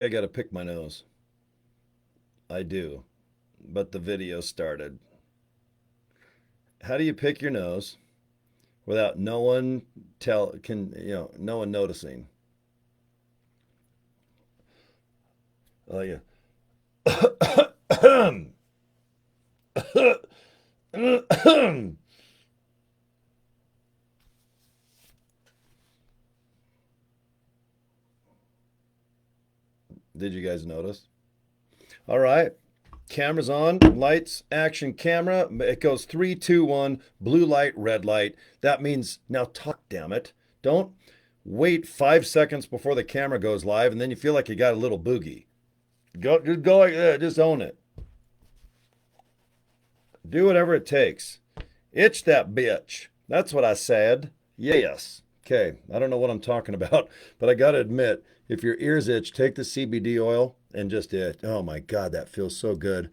I gotta pick my nose. I do. But the video started. How do you pick your nose without no one noticing? Oh yeah. Did you guys notice? All right. Camera's on. Lights, action, camera. It goes three, two, one. Blue light, red light. That means now talk, damn it. Don't wait 5 seconds before the camera goes live and then you feel like you got a little boogie. Just go like that. Just own it. Do whatever it takes. Itch that bitch. That's what I said. Yes. Okay. I don't know what I'm talking about, but I got to admit, if your ears itch, take the CBD oil and just itch. Oh my God, that feels so good.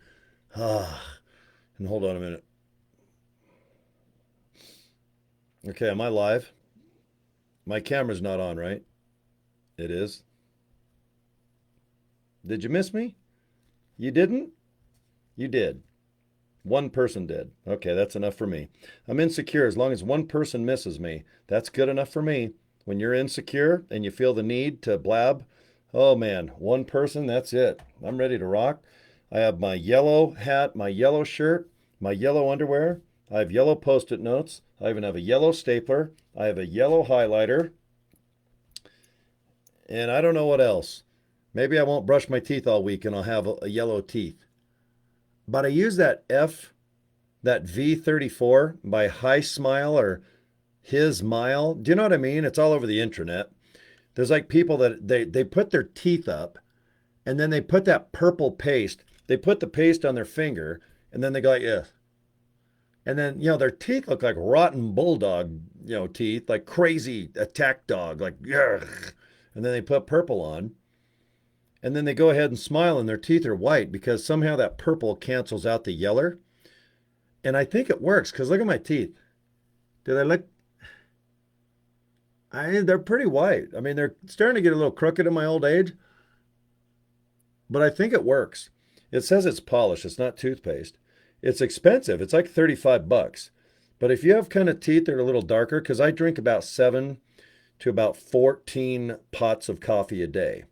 Ah. And hold on a minute. Okay, am I live? My camera's not on, right? It is. Did you miss me? You didn't? You did. One person did. Okay, that's enough for me. I'm insecure. As long as one person misses me, that's good enough for me. When you're insecure and you feel the need to blab, oh man, one person, that's it. I'm ready to rock. I have my yellow hat, my yellow shirt, my yellow underwear. I have yellow post it notes. I even have a yellow stapler. I have a yellow highlighter. And I don't know what else. Maybe I won't brush my teeth all week and I'll have a yellow teeth. But I use that V34 by High Smile or His Mile. Do you know what I mean? It's all over the internet. There's like people that they put their teeth up and then they put that purple paste. They put the paste on their finger and then they go like, yeah. And then, their teeth look like rotten bulldog, teeth, like crazy attack dog, like, yeah. And then they put purple on. And then they go ahead and smile and their teeth are white because somehow that purple cancels out the yeller. And I think it works because look at my teeth. Do they look? They're pretty white. I mean, they're starting to get a little crooked in my old age, but I think it works. It says it's polish. It's not toothpaste. It's expensive. It's like 35 bucks. But if you have kind of teeth that are a little darker, because I drink about 7 to about 14 pots of coffee a day.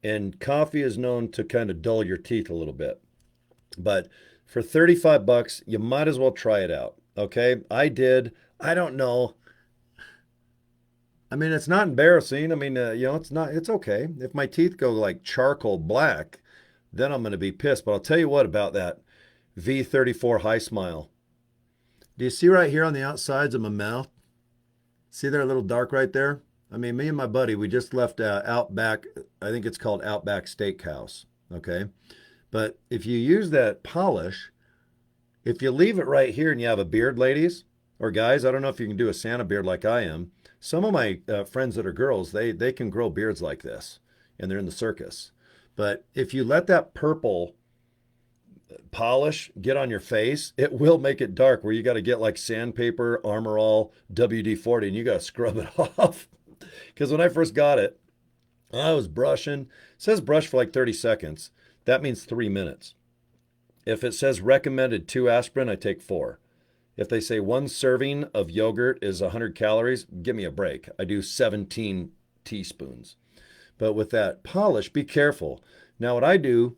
And coffee is known to kind of dull your teeth a little bit. But for 35 bucks, you might as well try it out. Okay? I did. I don't know. I mean, it's not embarrassing. I mean, it's okay. If my teeth go like charcoal black, then I'm going to be pissed. But I'll tell you what about that V34 High Smile. Do you see right here on the outsides of my mouth? See there a little dark right there? I mean, me and my buddy, we just left Outback. I think it's called Outback Steakhouse. Okay. But if you use that polish, if you leave it right here and you have a beard, ladies or guys, I don't know if you can do a Santa beard like I am. Some of my friends that are girls, they can grow beards like this, and they're in the circus. But if you let that purple polish get on your face, it will make it dark where you got to get like sandpaper, Armor All, WD-40, and you got to scrub it off. Because when I first got it, I was brushing. It says brush for like 30 seconds. That means 3 minutes. If it says recommended 2 aspirin, I take 4. If they say 1 serving of yogurt is 100 calories, give me a break. I do 17 teaspoons. But with that polish, be careful. Now, what I do,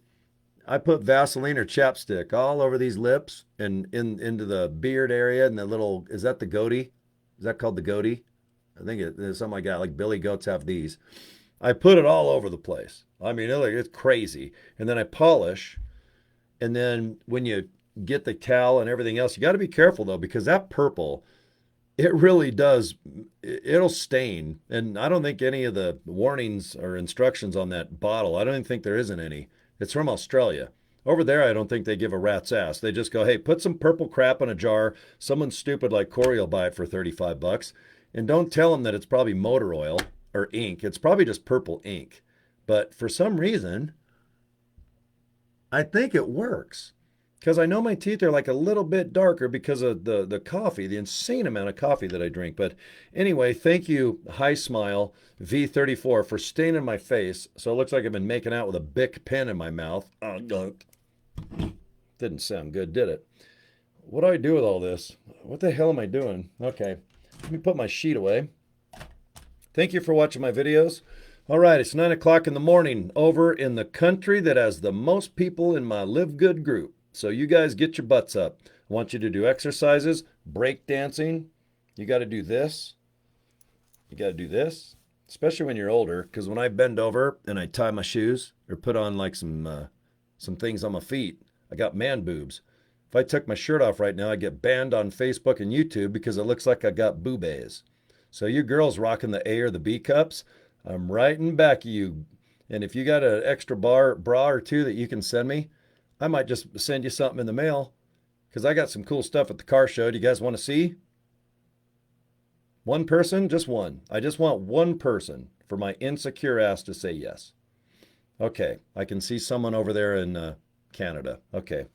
I put Vaseline or chapstick all over these lips and into the beard area and the little, is that the goatee? Is that called the goatee? I think it's something like that. Like Billy Goats have these. I put it all over the place. I mean, it's crazy. And then I polish. And then when you get the towel and everything else, you got to be careful though, because that purple, it really does, it'll stain. And I don't think any of the warnings or instructions on that bottle, I don't even think there isn't any. It's from Australia. Over there, I don't think they give a rat's ass. They just go, hey, put some purple crap in a jar. Someone stupid like Cory will buy it for 35 bucks. And don't tell them that it's probably motor oil or ink. It's probably just purple ink. But for some reason, I think it works. because I know my teeth are like a little bit darker because of the coffee, the insane amount of coffee that I drink. But anyway, thank you, High Smile V34, for staining my face so it looks like I've been making out with a Bic pen in my mouth. Didn't sound good, did it? What do I do with all this? What the hell am I doing? Okay, let me put my sheet away. Thank you for watching my videos. All right, it's 9 o'clock in the morning over in the country that has the most people in my LiveGood group. So you guys get your butts up. I want you to do exercises, break dancing. You got to do this. You got to do this, especially when you're older. Because when I bend over and I tie my shoes or put on like some things on my feet, I got man boobs. If I took my shirt off right now, I'd get banned on Facebook and YouTube because it looks like I got boobies. So you girls rocking the A or the B cups, I'm right in back of you. And if you got an extra bra or two that you can send me, I might just send you something in the mail because I got some cool stuff at the car show. Do you guys want to see? One person? Just one. I just want one person for my insecure ass to say yes. Okay, I can see someone over there in Canada. Okay.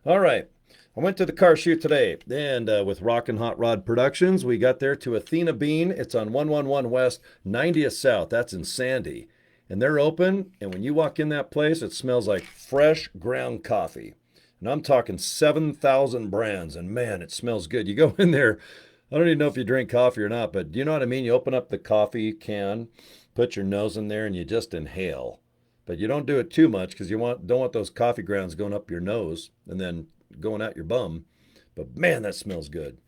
All right. I went to the car shoot today, and with Rockin' Hot Rod Productions, we got there to Athena Bean. It's on 111 West, 90th South. That's in Sandy. And they're open, and when you walk in that place, it smells like fresh ground coffee. And I'm talking 7,000 brands, and man, it smells good. You go in there, I don't even know if you drink coffee or not, but do you know what I mean? You open up the coffee can, put your nose in there, and you just inhale. But you don't do it too much because don't want those coffee grounds going up your nose and then going out your bum. But man, that smells good.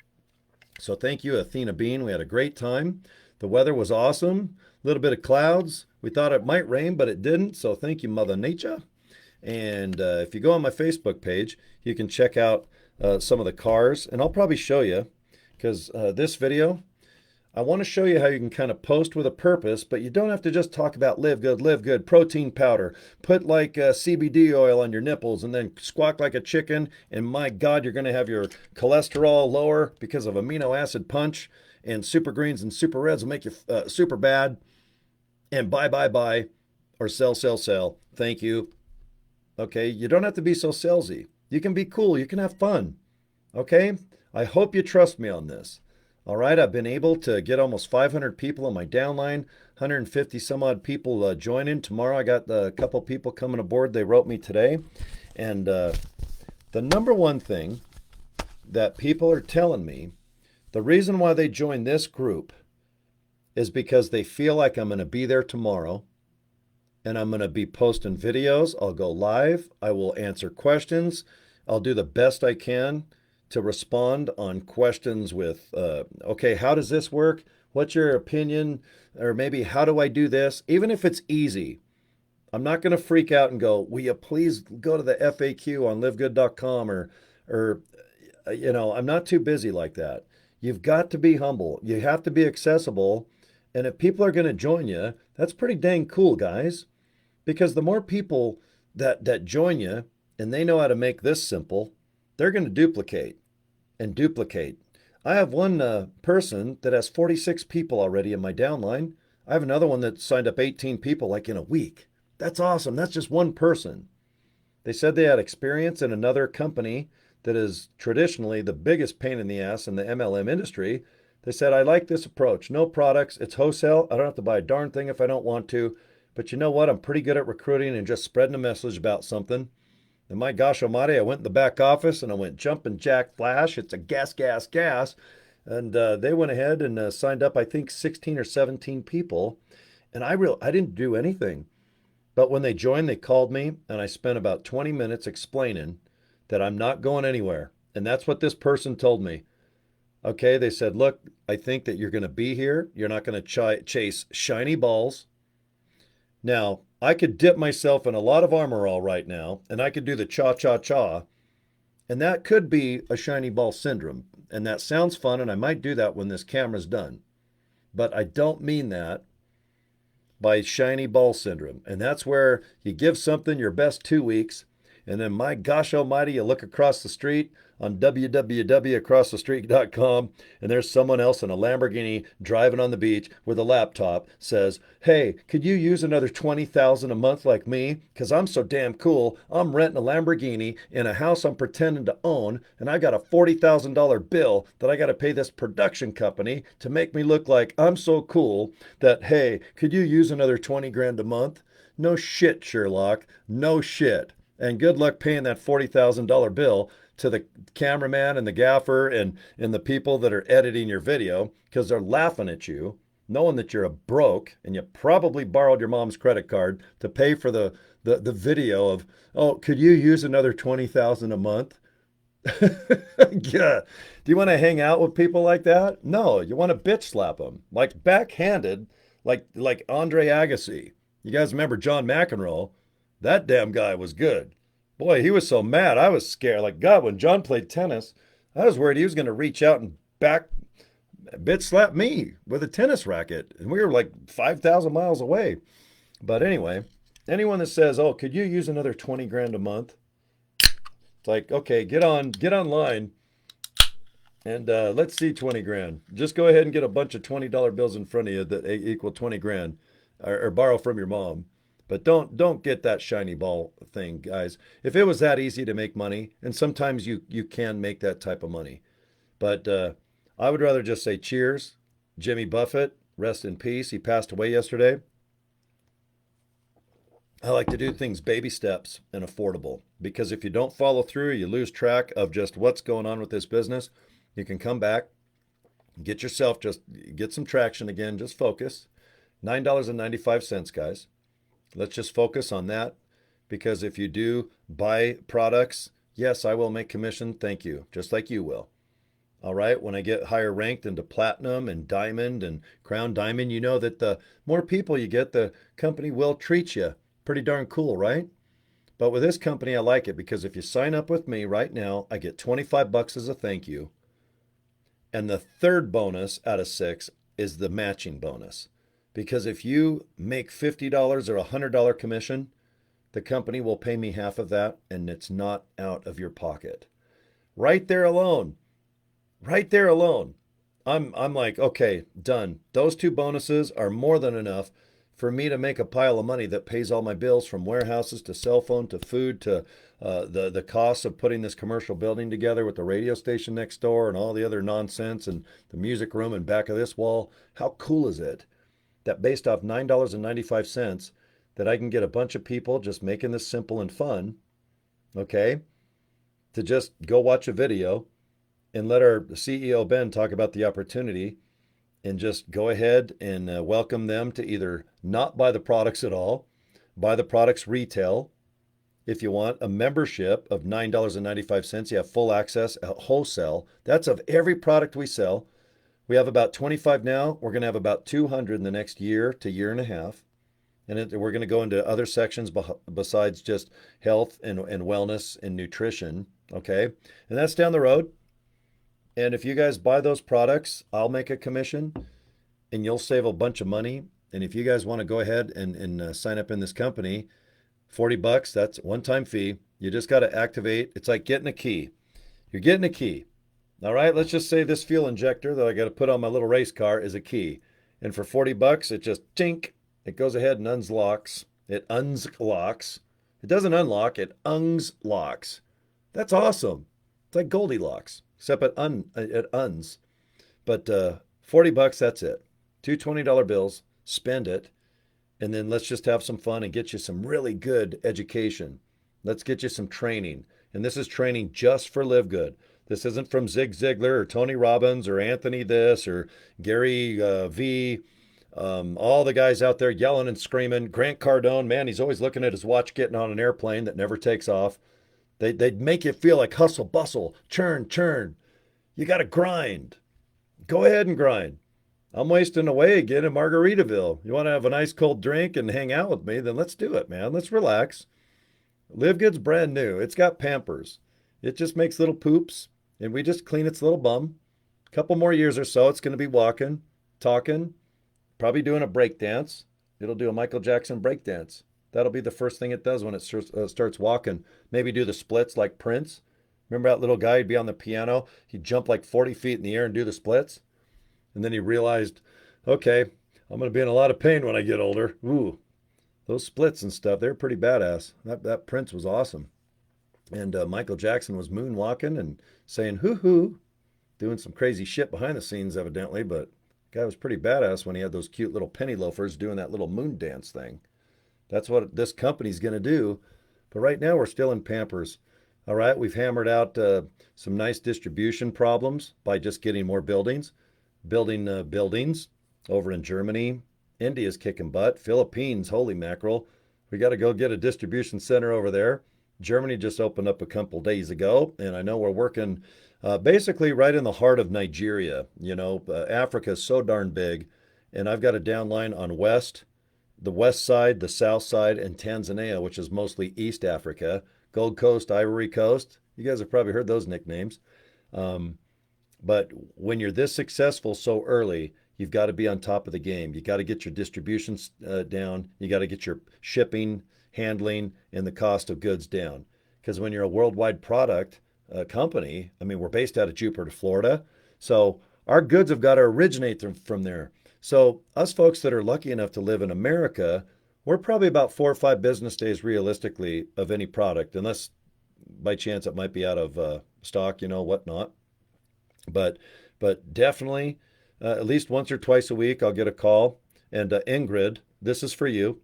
So thank you, Athena Bean. We had a great time. The weather was awesome. A little bit of clouds. We thought it might rain, but it didn't. So thank you, Mother Nature. And if you go on my Facebook page, you can check out some of the cars. And I'll probably show you because this video, I want to show you how you can kind of post with a purpose, but you don't have to just talk about live good, protein powder, put like CBD oil on your nipples and then squawk like a chicken. And my God, you're going to have your cholesterol lower because of amino acid punch, and super greens and super reds will make you super bad. And buy, or sell. Thank you. Okay. You don't have to be so salesy. You can be cool. You can have fun. Okay. I hope you trust me on this. All right, I've been able to get almost 500 people on my downline, 150 some odd people joining. Tomorrow I got a couple people coming aboard. They wrote me today. And the number one thing that people are telling me, the reason why they join this group is because they feel like I'm going to be there tomorrow and I'm going to be posting videos. I'll go live. I will answer questions. I'll do the best I can to respond on questions with, okay, how does this work? What's your opinion? Or maybe how do I do this? Even if it's easy, I'm not going to freak out and go, will you please go to the FAQ on livegood.com or, I'm not too busy like that. You've got to be humble. You have to be accessible. And if people are going to join you, that's pretty dang cool, guys. Because the more people that join you and they know how to make this simple, they're going to duplicate and duplicate. I have one person that has 46 people already in my downline. I have another one that signed up 18 people like in a week. That's awesome. That's just one person. They said they had experience in another company that is traditionally the biggest pain in the ass in the MLM industry. They said, I like this approach. No products. It's wholesale. I don't have to buy a darn thing if I don't want to. But you know what? I'm pretty good at recruiting and just spreading a message about something. And my gosh almighty, I went in the back office and I went jumping jack flash. It's a gas. And they went ahead and signed up, I think, 16 or 17 people. And I didn't do anything. But when they joined, they called me and I spent about 20 minutes explaining that I'm not going anywhere. And that's what this person told me. Okay, they said, look, I think that you're going to be here. You're not going to chase shiny balls. Now, I could dip myself in a lot of Armor All right now, and I could do the cha-cha-cha, and that could be a shiny ball syndrome. And that sounds fun, and I might do that when this camera's done. But I don't mean that by shiny ball syndrome. And that's where you give something your best 2 weeks, and then my gosh almighty, you look across the street, on www.acrossthestreet.com, and there's someone else in a Lamborghini driving on the beach with a laptop says, "Hey, could you use another 20,000 a month like me? Because I'm so damn cool. I'm renting a Lamborghini in a house I'm pretending to own, and I got a $40,000 bill that I got to pay this production company to make me look like I'm so cool that, hey, could you use another 20 grand a month?" No shit, Sherlock. No shit. And good luck paying that $40,000 bill to the cameraman and the gaffer and the people that are editing your video because they're laughing at you, knowing that you're a broke and you probably borrowed your mom's credit card to pay for the video of, oh, could you use another 20,000 a month? Yeah. Do you want to hang out with people like that? No, you want to bitch slap them, like backhanded, like Andre Agassi. You guys remember John McEnroe? That damn guy was good. Boy, he was so mad. I was scared. Like God, when John played tennis, I was worried he was going to reach out and back bitch slap me with a tennis racket, and we were like 5,000 miles away. But anyway, anyone that says, "Oh, could you use another 20 grand a month?" It's like, okay, get online, and let's see 20 grand. Just go ahead and get a bunch of $20 bills in front of you that equal 20 grand, or borrow from your mom. But don't get that shiny ball thing, guys. If it was that easy to make money, and sometimes you can make that type of money, but I would rather just say cheers. Jimmy Buffett, rest in peace. He passed away yesterday. I like to do things baby steps and affordable because if you don't follow through, you lose track of just what's going on with this business. You can come back, get yourself, just get some traction again, just focus. $9.95, guys. Let's just focus on that because if you do buy products, yes, I will make commission. Thank you, just like you will. All right. When I get higher ranked into platinum and diamond and crown diamond, you know that the more people you get, the company will treat you. Pretty darn cool, right? But with this company, I like it because if you sign up with me right now, I get 25 bucks as a thank you. And the third bonus out of 6 is the matching bonus. Because if you make $50 or $100 commission, the company will pay me half of that and it's not out of your pocket. Right there alone. Right there alone. I'm like, okay, done. Those 2 bonuses are more than enough for me to make a pile of money that pays all my bills from warehouses to cell phone to food to the costs of putting this commercial building together with the radio station next door and all the other nonsense and the music room in back of this wall. How cool is it that based off $9.95 that I can get a bunch of people just making this simple and fun, okay, to just go watch a video and let our CEO Ben talk about the opportunity and just go ahead and welcome them to either not buy the products at all, buy the products retail. If you want a membership of $9.95, you have full access at wholesale. That's of every product we sell. We have about 25 now. We're going to have about 200 in the next year to year and a half. And we're going to go into other sections besides just health and wellness and nutrition. Okay. And that's down the road. And if you guys buy those products, I'll make a commission and you'll save a bunch of money. And if you guys want to go ahead and sign up in this company, 40 bucks, that's a one-time fee. You just got to activate. It's like getting a key. You're getting a key. All right, let's just say this fuel injector that I got to put on my little race car is a key. And for 40 bucks, it just tink, it goes ahead and unlocks. It unlocks. It doesn't unlock, it unlocks. That's awesome. It's like Goldilocks, except it uns. But 40 bucks, that's it. 2 $20 bills, spend it, and then let's just have some fun and get you some really good education. Let's get you some training. And this is training just for LiveGood. This isn't from Zig Ziglar or Tony Robbins or Anthony this or Gary V. All the guys out there yelling and screaming. Grant Cardone, man, he's always looking at his watch getting on an airplane that never takes off. They'd make you feel like hustle, bustle, churn, churn. You got to grind. Go ahead and grind. I'm wasting away again in Margaritaville. You want to have a nice cold drink and hang out with me? Then let's do it, man. Let's relax. LiveGood's brand new. It's got Pampers. It just makes little poops, and we just clean its little bum. A couple more years or so, it's going to be walking, talking, probably doing a break dance. It'll do a Michael Jackson break dance. That'll be the first thing it does when it starts walking. Maybe do the splits like Prince. Remember that little guy? He'd be on the piano. He'd jump like 40 feet in the air and do the splits. And then he realized, okay, I'm going to be in a lot of pain when I get older. Ooh, those splits and stuff, they're pretty badass. That Prince was awesome. And Michael Jackson was moonwalking and saying hoo hoo, doing some crazy shit behind the scenes, evidently. But the guy was pretty badass when he had those cute little penny loafers doing that little moon dance thing. That's what this company's going to do. But right now, we're still in Pampers. All right, we've hammered out some nice distribution problems by just getting more buildings, building buildings over in Germany. India's kicking butt. Philippines, holy mackerel. We got to go get a distribution center over there. Germany just opened up a couple days ago, and I know we're working basically right in the heart of Nigeria. Africa is so darn big, and I've got a downline on the west side, the south side, and Tanzania, which is mostly East Africa. Gold Coast, Ivory Coast. You guys have probably heard those nicknames. Um, but when you're this successful so early, you've got to be on top of the game. You got to get your distributions down. You got to get your shipping, handling, and the cost of goods down. Because when you're a worldwide product company, I mean, we're based out of Jupiter, Florida. So our goods have got to originate from there. So us folks that are lucky enough to live in America, we're probably about 4 or 5 business days realistically of any product, unless by chance it might be out of stock, whatnot. But but definitely, at least once or twice a week, I'll get a call. And Ingrid, this is for you.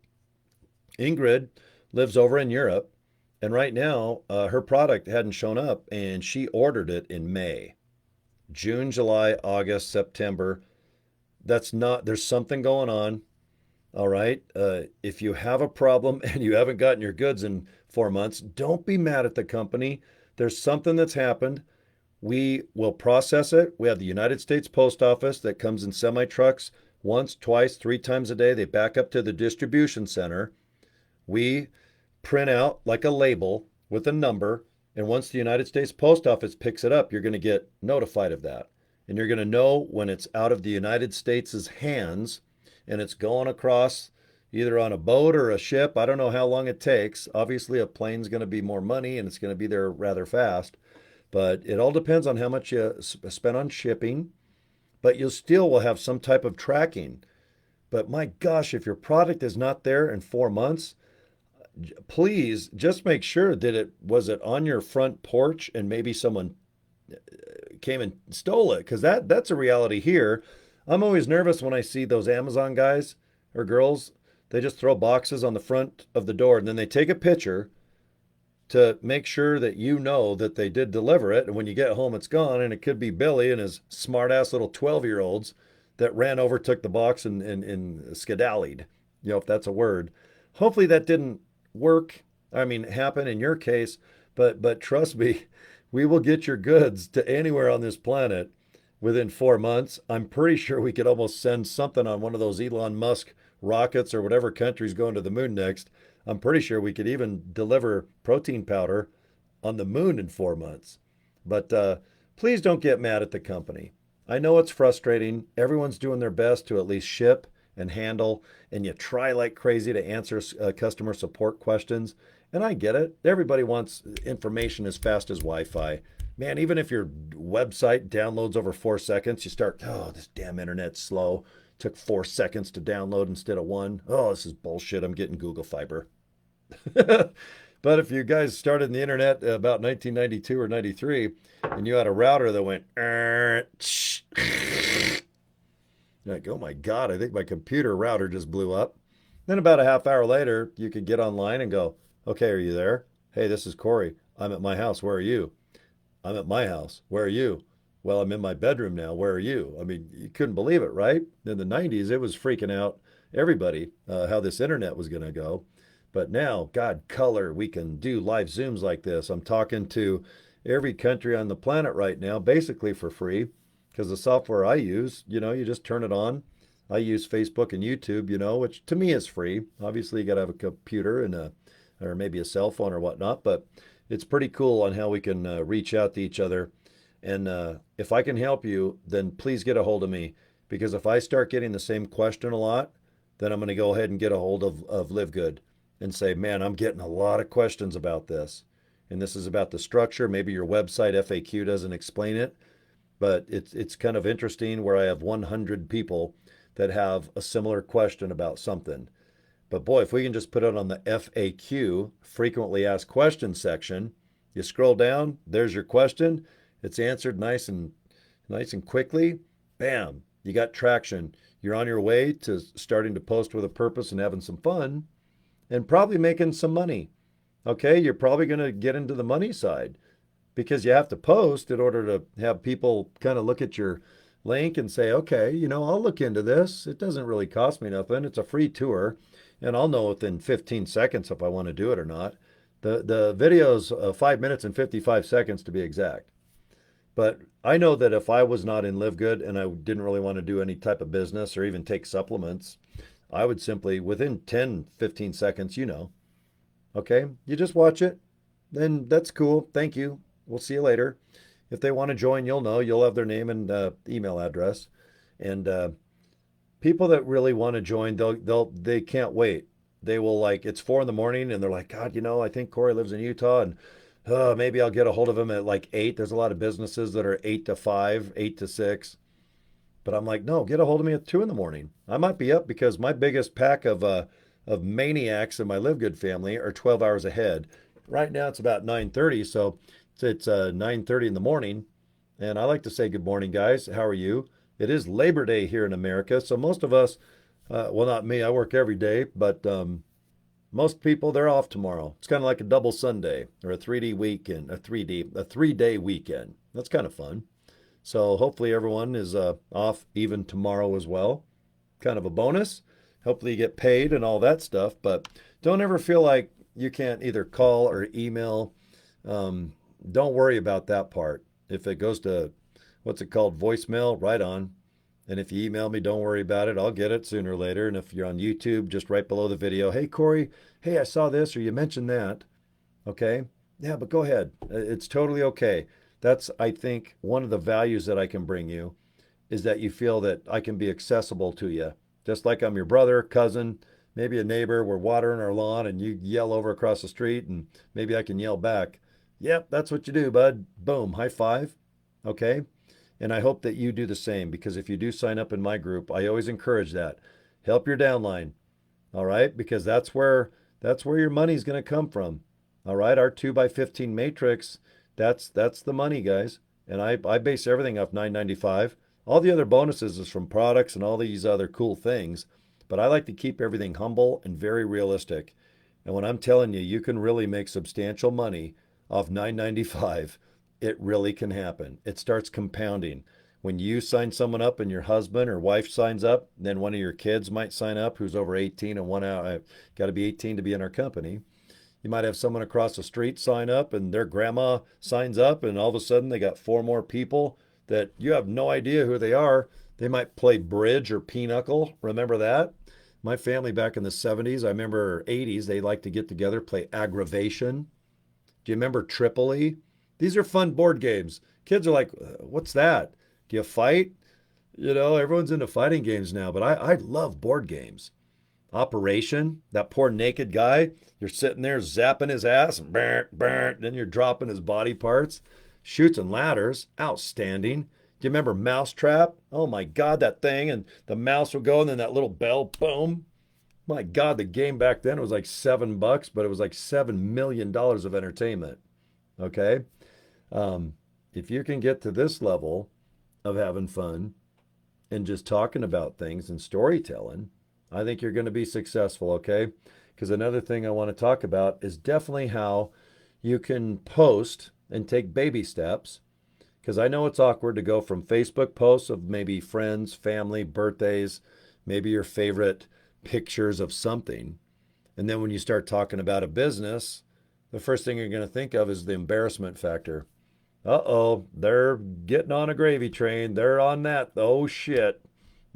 Ingrid lives over in Europe, and right now her product hadn't shown up, and she ordered it in May, June, July, August, September. That's not. There's something going on. All right. If you have a problem and you haven't gotten your goods in 4 months, don't be mad at the company. There's something that's happened. We will process it. We have the United States Post Office that comes in semi trucks once, twice, 3 times a day. They back up to the distribution center. We print out like a label with a number. And once the United States Post Office picks it up, you're going to get notified of that. And you're going to know when it's out of the United States' hands and it's going across either on a boat or a ship. I don't know how long it takes. Obviously, a plane's going to be more money and it's going to be there rather fast. But it all depends on how much you spend on shipping. But you still will have some type of tracking. But my gosh, if your product is not there in 4 months, please just make sure that it on your front porch and maybe someone came and stole it, because that's a reality here. I'm always nervous when I see those Amazon guys or girls. They just throw boxes on the front of the door and then they take a picture to make sure that you know that they did deliver it. And when you get home, it's gone. And it could be Billy and his smart ass little 12-year-olds that ran over, took the box, and skedaddled, if that's a word. Hopefully that didn't work. I mean, happen in your case. But trust me, we will get your goods to anywhere on this planet within 4 months. I'm pretty sure we could almost send something on one of those Elon Musk rockets or whatever country's going to the moon next. I'm pretty sure we could even deliver protein powder on the moon in 4 months. But please don't get mad at the company. I know it's frustrating. Everyone's doing their best to at least ship and handle, and you try like crazy to answer customer support questions. And I get it. Everybody wants information as fast as Wi-Fi. Man, even if your website downloads over 4 seconds, you start, oh, this damn internet's slow. Took 4 seconds to download instead of one. Oh, this is bullshit. I'm getting Google Fiber. But if you guys started in the internet about 1992 or 93 and you had a router that went, like, oh my God, I think my computer router just blew up. Then about a half hour later, you could get online and go, okay, are you there? Hey, this is Cory. I'm at my house. Where are you? I'm at my house. Where are you? Well, I'm in my bedroom now. Where are you? I mean, you couldn't believe it, right? In the 90s, it was freaking out everybody how this internet was going to go. But now, God, color, we can do live Zooms like this. I'm talking to every country on the planet right now, basically for free, because the software I use, you just turn it on. I use Facebook and YouTube, which to me is free. Obviously, you got to have a computer and or maybe a cell phone or whatnot, but it's pretty cool on how we can reach out to each other. And if I can help you, then please get a hold of me, because if I start getting the same question a lot, then I'm going to go ahead and get a hold of LiveGood and say, man, I'm getting a lot of questions about this. and this is about the structure. Maybe your website FAQ doesn't explain it, but it's kind of interesting where I have 100 people that have a similar question about something. But boy, if we can just put it on the FAQ, frequently asked questions section, you scroll down, there's your question. It's answered nice and quickly. Bam, you got traction. You're on your way to starting to post with a purpose and having some fun and probably making some money. Okay, you're probably going to get into the money side because you have to post in order to have people kind of look at your link and say, okay, I'll look into this. It doesn't really cost me nothing. It's a free tour, and I'll know within 15 seconds if I want to do it or not. The video's 5 minutes and 55 seconds to be exact. But I know that if I was not in LiveGood and I didn't really want to do any type of business or even take supplements, I would simply, within 10, 15 seconds, okay, you just watch it, then that's cool. Thank you. We'll see you later. If they want to join, you'll know. You'll have their name and email address. And people that really want to join, they can't wait. They will like it's 4 in the morning and they're like, God, I think Cory lives in Utah and maybe I'll get a hold of him at like 8. There's a lot of businesses that are 8 to 5, 8 to 6. But I'm like, no, get a hold of me at 2 in the morning. I might be up because my biggest pack of maniacs in my Live Good family are 12 hours ahead. Right now it's about 9:30, so it's 9:30 in the morning, and I like to say good morning, guys. How are you? It is Labor Day here in America, so most of us, well, not me. I work every day, but most people they're off tomorrow. It's kind of like a double Sunday or a 3D weekend, a 3-day weekend. That's kind of fun. So hopefully everyone is off even tomorrow as well. Kind of a bonus. Hopefully you get paid and all that stuff, but don't ever feel like you can't either call or email. Don't worry about that part. If it goes to, what's it called, voicemail, right on. And if you email me, don't worry about it. I'll get it sooner or later. And if you're on YouTube, just right below the video, hey, Cory, hey, I saw this or you mentioned that. Okay. Yeah, but go ahead. It's totally okay. That's, I think, one of the values that I can bring you is that you feel that I can be accessible to you. Just like I'm your brother, cousin, maybe a neighbor. We're watering our lawn and you yell over across the street and maybe I can yell back. Yep, that's what you do, bud. Boom, high five. Okay. And I hope that you do the same because if you do sign up in my group, I always encourage that. Help your downline. All right, because that's where your money's going to come from. All right, our 2x15 matrix, that's the money, guys. And I base everything off 995. All the other bonuses is from products and all these other cool things, but I like to keep everything humble and very realistic. And when I'm telling you, you can really make substantial money off 995, it really can happen. It starts compounding. When you sign someone up and your husband or wife signs up, then one of your kids might sign up who's over 18 and one out, got to be 18 to be in our company. You might have someone across the street sign up and their grandma signs up and all of a sudden they got 4 more people that you have no idea who they are. They might play bridge or pinochle. Remember that? My family back in the 70s, I remember 80s, they like to get together, play aggravation. Do you remember Tripoli? These are fun board games. Kids are like, what's that? Do you fight? Everyone's into fighting games now, but I love board games. Operation, that poor naked guy, you're sitting there zapping his ass, and then you're dropping his body parts. Shoots and ladders, outstanding. Do you remember Mousetrap? Oh my God, that thing, and the mouse would go, and then that little bell, boom. My God, the game back then was like $7, but it was like $7 million of entertainment. Okay, if you can get to this level of having fun and just talking about things and storytelling, I think you're going to be successful, okay? Because another thing I want to talk about is definitely how you can post and take baby steps. Because I know it's awkward to go from Facebook posts of maybe friends, family, birthdays, maybe your favorite pictures of something. And then when you start talking about a business, the first thing you're going to think of is the embarrassment factor. Uh-oh, they're getting on a gravy train. They're on that. Oh, shit.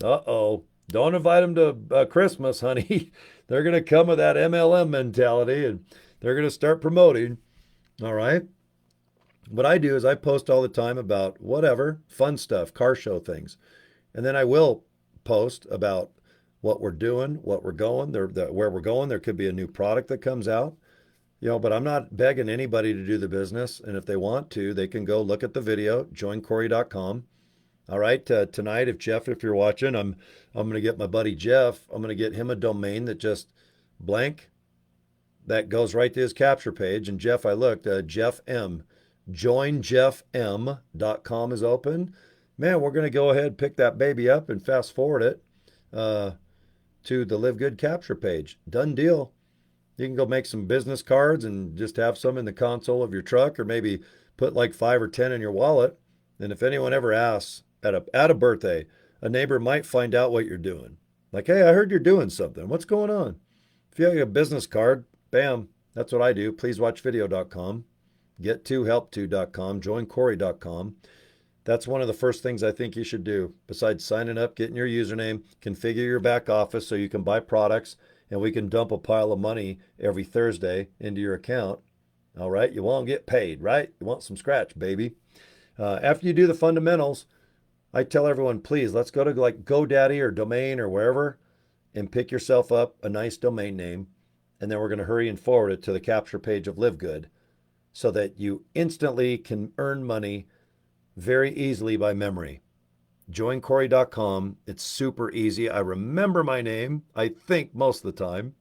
Uh-oh. Don't invite them to Christmas, honey. They're going to come with that MLM mentality and they're going to start promoting. All right. What I do is I post all the time about whatever, fun stuff, car show things. And then I will post about what we're doing, what we're going, where we're going. There could be a new product that comes out. But I'm not begging anybody to do the business. And if they want to, they can go look at the video, joincory.com. All right. Tonight, if you're watching, I'm going to get my buddy Jeff. I'm going to get him a domain that just blank that goes right to his capture page. And Jeff, I looked, Jeff M. joinjeffm.com is open. Man, we're going to go ahead, pick that baby up, and fast forward it uh, to the Live Good capture page. Done deal. You can go make some business cards and just have some in the console of your truck, or maybe put like 5 or 10 in your wallet. And if anyone ever asks at a birthday, a neighbor might find out what you're doing. Like, hey, I heard you're doing something. What's going on? If you have a business card, bam, that's what I do. Pleasewatchvideo.com, get2help2.com, joincory.com. That's one of the first things I think you should do. Besides signing up, getting your username, configure your back office so you can buy products, and we can dump a pile of money every Thursday into your account. All right, you want to get paid, right? You want some scratch, baby. After you do the fundamentals, I tell everyone, please, let's go to like GoDaddy or Domain or wherever and pick yourself up a nice domain name. And then we're going to hurry and forward it to the capture page of LiveGood so that you instantly can earn money very easily by memory. Joincory.com. It's super easy. I remember my name, I think, most of the time.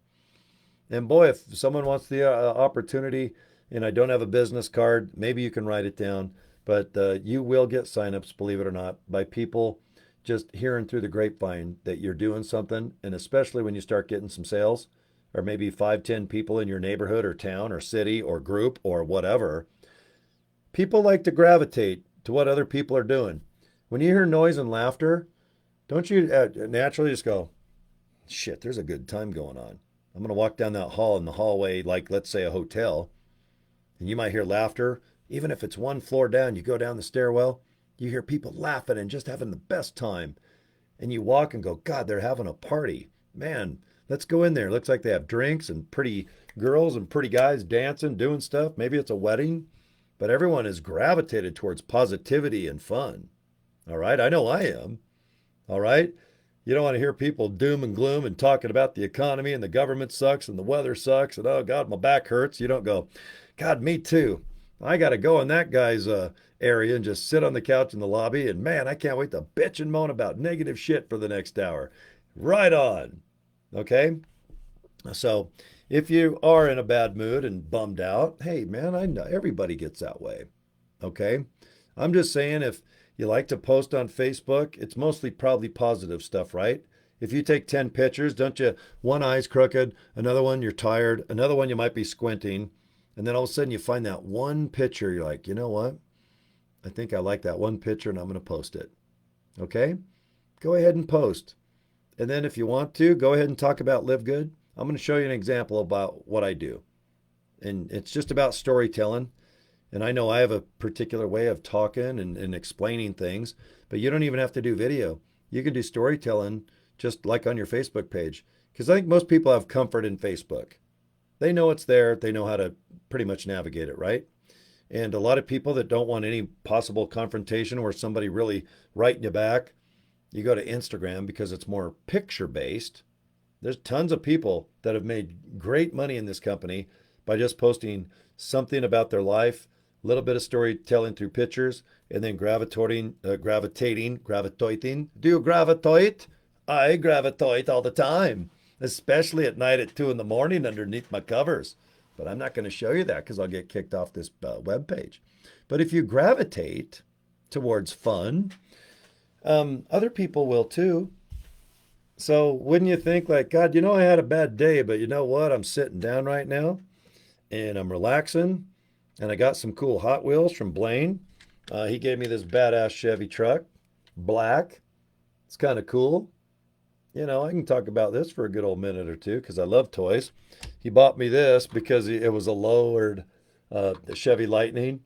And boy, if someone wants the opportunity and I don't have a business card, maybe you can write it down. But you will get signups, believe it or not, by people just hearing through the grapevine that you're doing something. And especially when you start getting some sales, or maybe 5, 10 people in your neighborhood or town or city or group or whatever, people like to gravitate to what other people are doing. When you hear noise and laughter, don't you naturally just go, shit, there's a good time going on. I'm going to walk down that hall in the hallway, like let's say a hotel, and you might hear laughter. Even if it's one floor down, you go down the stairwell, you hear people laughing and just having the best time. And you walk and go, God, they're having a party. Man, let's go in there. Looks like they have drinks and pretty girls and pretty guys dancing, doing stuff. Maybe it's a wedding, but everyone is gravitated towards positivity and fun. All right. I know I am. All right. You don't want to hear people doom and gloom and talking about the economy and the government sucks and the weather sucks and oh God, my back hurts. You don't go, God, me too. I got to go in that guy's area and just sit on the couch in the lobby and man, I can't wait to bitch and moan about negative shit for the next hour. Right on. Okay. So if you are in a bad mood and bummed out, hey man, I know everybody gets that way. Okay. I'm just saying if you like to post on Facebook, it's mostly probably positive stuff, right? If you take 10 pictures, don't you, one eye's crooked, another one you're tired, another one you might be squinting, and then all of a sudden you find that one picture, you're like, you know what? I think I like that one picture and I'm going to post it. Okay? Go ahead and post. And then if you want to, go ahead and talk about Live Good. I'm going to show you an example about what I do. And it's just about storytelling. And I know I have a particular way of talking and explaining things, but you don't even have to do video. You can do storytelling just like on your Facebook page. Because I think most people have comfort in Facebook. They know it's there, they know how to pretty much navigate it, right? And a lot of people that don't want any possible confrontation or somebody really writing you back, you go to Instagram because it's more picture based. There's tons of people that have made great money in this company by just posting something about their life, a little bit of storytelling through pictures, and then gravitating. Do you gravitate? I gravitate all the time, especially at night at 2 in the morning underneath my covers. But I'm not going to show you that because I'll get kicked off this web page. But if you gravitate towards fun, other people will too. So wouldn't you think like, God, I had a bad day, but you know what? I'm sitting down right now and I'm relaxing and I got some cool Hot Wheels from Blaine. He gave me this badass Chevy truck, black. It's kind of cool. I can talk about this for a good old minute or two because I love toys. He bought me this because it was a lowered Chevy Lightning.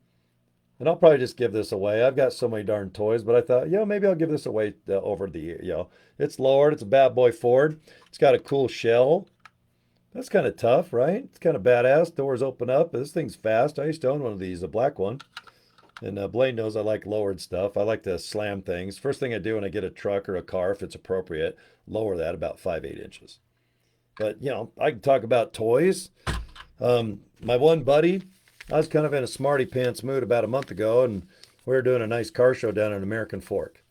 And I'll probably just give this away. I've got so many darn toys, but I thought, maybe I'll give this away over the year. It's lowered. It's a bad boy Ford. It's got a cool shell. That's kind of tough, right? It's kind of badass. Doors open up. This thing's fast. I used to own one of these, a black one. And Blaine knows I like lowered stuff. I like to slam things. First thing I do when I get a truck or a car, if it's appropriate, lower that about 5, 8 inches. But, I can talk about toys. my one buddy, I was kind of in a smarty pants mood about a month ago, and we were doing a nice car show down in American Fork.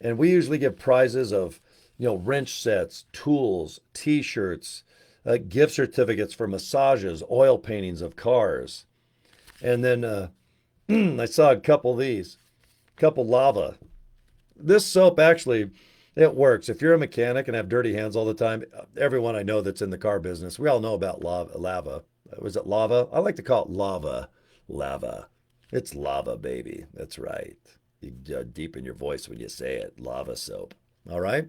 And we usually give prizes of, wrench sets, tools, T-shirts, gift certificates for massages, oil paintings of cars. And then I saw a couple of these, couple lava. This soap actually, it works. If you're a mechanic and have dirty hands all the time, everyone I know that's in the car business, we all know about lava. Was it lava? I like to call it lava. Lava. It's lava, baby. That's right. You deepen your voice when you say it. Lava soap. All right.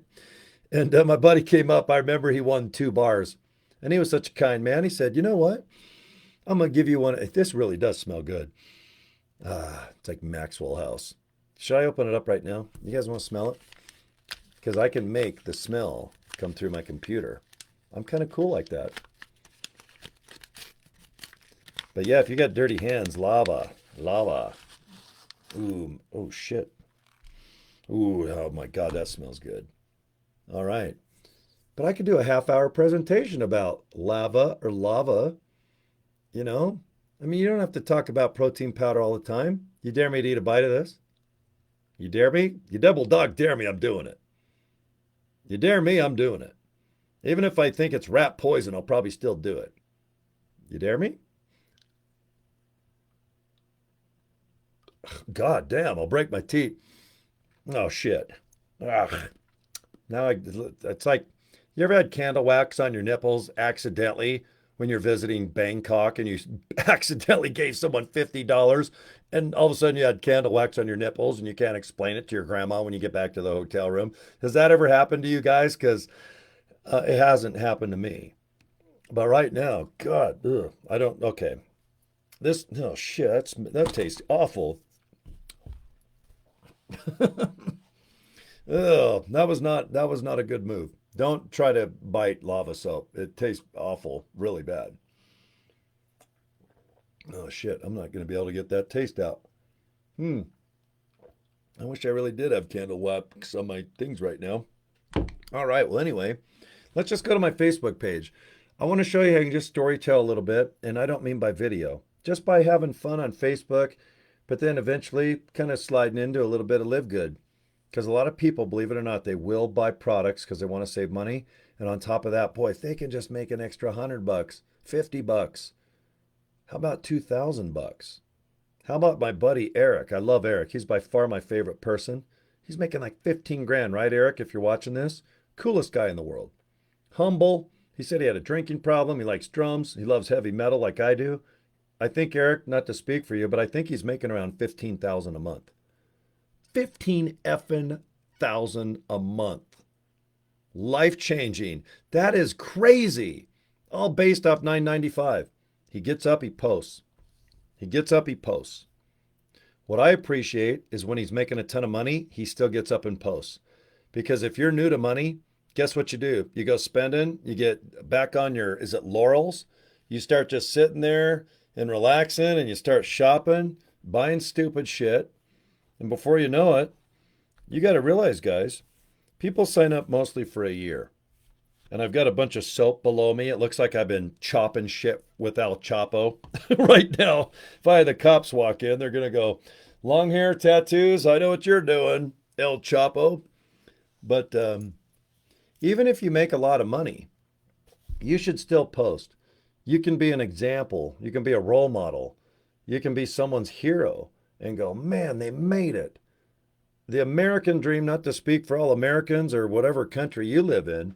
And my buddy came up. I remember he won 2 bars. And he was such a kind man. He said, you know what? I'm going to give you one. This really does smell good. It's like Maxwell House. Should I open it up right now? You guys want to smell it? Because I can make the smell come through my computer. I'm kind of cool like that. But yeah, if you got dirty hands, lava. Ooh, oh shit. Ooh, oh my God, that smells good. All right. But I could do a half-hour presentation about lava. You know? I mean, you don't have to talk about protein powder all the time. You dare me to eat a bite of this? You dare me? You double dog dare me, I'm doing it. You dare me, I'm doing it. Even if I think it's rat poison, I'll probably still do it. You dare me? God damn, I'll break my teeth. Oh shit. Ugh. It's like, you ever had candle wax on your nipples accidentally when you're visiting Bangkok and you accidentally gave someone $50 and all of a sudden you had candle wax on your nipples and you can't explain it to your grandma when you get back to the hotel room? Has that ever happened to you guys? Because it hasn't happened to me. But right now, God, I don't, okay. Oh shit, that tastes awful. Oh, that was not a good move. Don't try to bite lava soap. It tastes awful, really bad. Oh shit, I'm not going to be able to get that taste out. Hmm. I wish I really did have candle wax on my things right now. All right. Well, anyway, let's just go to my Facebook page. I want to show you how you can just story tell a little bit, and I don't mean by video, just by having fun on Facebook, but then eventually kind of sliding into a little bit of LiveGood. Because a lot of people, believe it or not, they will buy products because they want to save money. And on top of that, boy, if they can just make an extra $100, $50, how about $2,000? How about my buddy Eric? I love Eric. He's by far my favorite person. He's making like 15 grand, right, Eric? If you're watching this, coolest guy in the world. Humble. He said he had a drinking problem. He likes drums. He loves heavy metal like I do. I think Eric, not to speak for you, but I think he's making around 15,000 a month. 15 effing thousand a month. Life changing. That is crazy. All based off 995. He gets up, he posts. He gets up, he posts. What I appreciate is when he's making a ton of money, he still gets up and posts. Because if you're new to money, guess what you do? You go spending, you get back on your, is it laurels? You start just sitting there and relaxing and you start shopping, buying stupid shit. And before you know it, you got to realize, guys, people sign up mostly for a year. And I've got a bunch of soap below me. It looks like I've been chopping shit with El Chapo right now. If I had the cops walk in, they're going to go, long hair, tattoos, I know what you're doing, El Chapo. But even if you make a lot of money, you should still post. You can be an example. You can be a role model. You can be someone's hero and go, man, they made it. The American dream, not to speak for all Americans or whatever country you live in,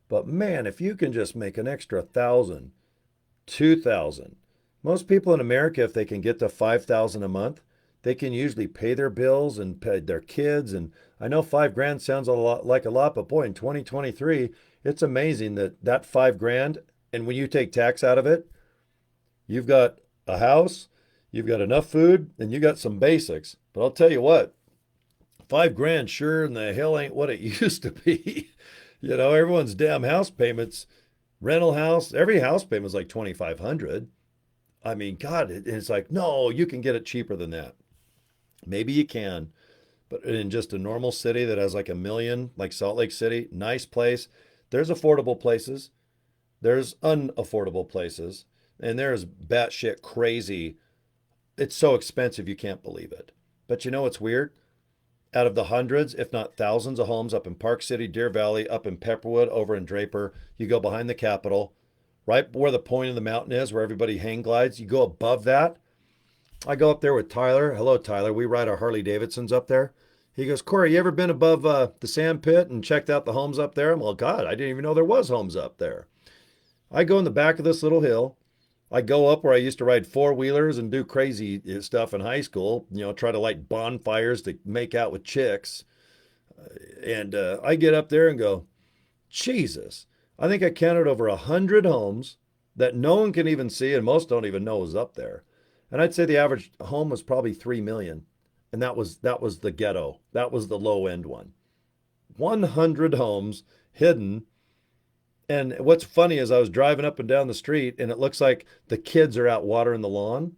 but man, if you can just make an extra 1,000, 2,000. Most people in America, if they can get to 5,000 a month, they can usually pay their bills and pay their kids. And I know 5 grand sounds like a lot, but boy, in 2023, it's amazing that 5 grand, and when you take tax out of it, you've got a house, you've got enough food, and you got some basics. But I'll tell you what, 5 grand sure in the hell ain't what it used to be. Everyone's damn house payments, rental house, every house payment is like 2,500. I mean, God, it's like, no, you can get it cheaper than that. Maybe you can, but in just a normal city that has like 1 million, like Salt Lake City, nice place, there's affordable places, there's unaffordable places. and there's batshit crazy. It's so expensive you can't believe it. But you know what's weird? Out of the hundreds, if not thousands of homes up in Park City, Deer Valley, up in Pepperwood, over in Draper, you go behind the Capitol, right where the point of the mountain is, where everybody hang glides, you go above that. I go up there with Tyler. Hello, Tyler. We ride our Harley Davidsons up there. He goes, Cory, you ever been above the sand pit and checked out the homes up there? I'm like, God, I didn't even know there was homes up there. I go in the back of this little hill. I go up where I used to ride four-wheelers and do crazy stuff in high school, try to light bonfires to make out with chicks. And I get up there and go, Jesus, I think I counted over 100 homes that no one can even see and most don't even know is up there. And I'd say the average home was probably 3 million. And that was the ghetto. That was the low end one. 100 homes hidden. And what's funny is I was driving up and down the street and it looks like the kids are out watering the lawn.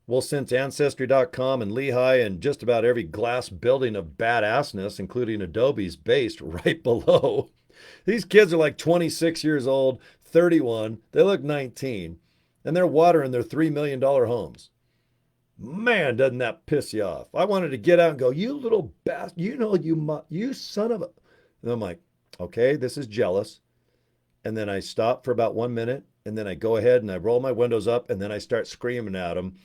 Well, since Ancestry.com and Lehigh and just about every glass building of badassness, including Adobe's, based right below, these kids are like 26 years old, 31. They look 19, and they're watering their $3 million homes. Man, doesn't that piss you off? I wanted to get out and go, you little bastard, you son of a. And I'm like, okay, this is jealous. And then I stop for about 1 minute, and then I go ahead and I roll my windows up, and then I start screaming at them.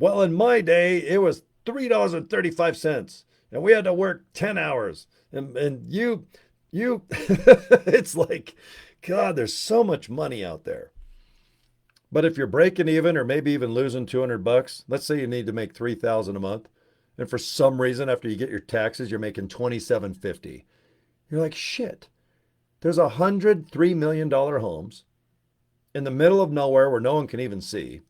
Well, in my day, it was $3.35, and we had to work 10 hours. And you, it's like, God, there's so much money out there. But if you're breaking even or maybe even losing $200, let's say you need to make $3,000 a month, and for some reason after you get your taxes you're making $2,750. You're like, shit. There's 100 $3 million homes in the middle of nowhere where no one can even see.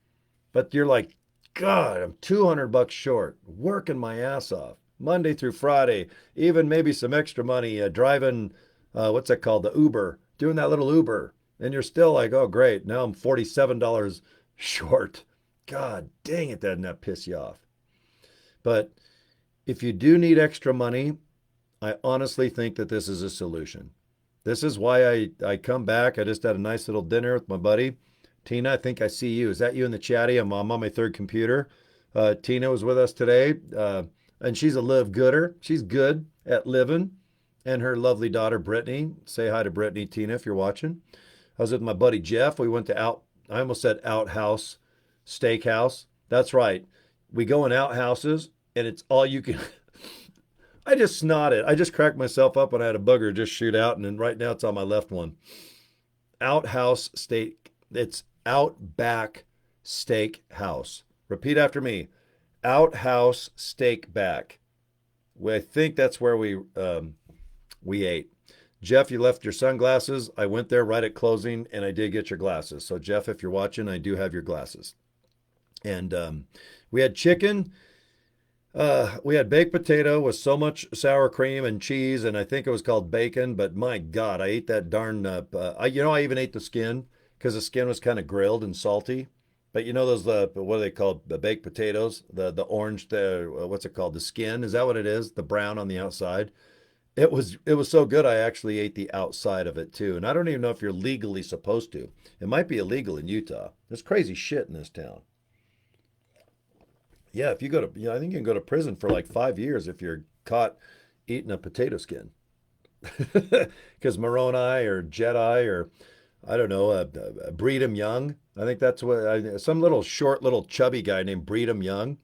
But you're like, God, I'm $200 short, working my ass off Monday through Friday, even maybe some extra money driving, what's that called? The Uber, doing that little Uber. And you're still like, oh, great. Now I'm $47 short. God dang it, doesn't that piss you off? But if you do need extra money, I honestly think that this is a solution. This is why I come back. I just had a nice little dinner with my buddy. Tina, I think I see you. Is that you in the chatty? I'm on my third computer. Tina was with us today, and she's a live-gooder. She's good at living. And her lovely daughter, Brittany. Say hi to Brittany, Tina, if you're watching. I was with my buddy Jeff. We went to I almost said Outhouse Steakhouse. That's right. We go in outhouses, and it's all you can. I just snotted. I just cracked myself up when I had a booger just shoot out, and then right now it's on my left one. Outhouse Steak. It's Outback Steakhouse. Repeat after me. Outhouse Steakback. I think that's where we ate. Jeff, you left your sunglasses. I went there right at closing, and I did get your glasses. So, Jeff, if you're watching, I do have your glasses. And we had chicken. We had baked potato with so much sour cream and cheese, and I think it was called bacon. But my God, I ate that darn. I even ate the skin because the skin was kind of grilled and salty. But you know those what are they called? The baked potatoes, the orange, what's it called? The skin. Is that what it is? The brown on the outside. It was so good I actually ate the outside of it too. And I don't even know if you're legally supposed to. It might be illegal in Utah. There's crazy shit in this town. Yeah, if you go to, I think you can go to prison for like 5 years if you're caught eating a potato skin. Because Moroni or Jedi or I don't know, Breedham Young. I think that's what some little short, little chubby guy named Breedham Young.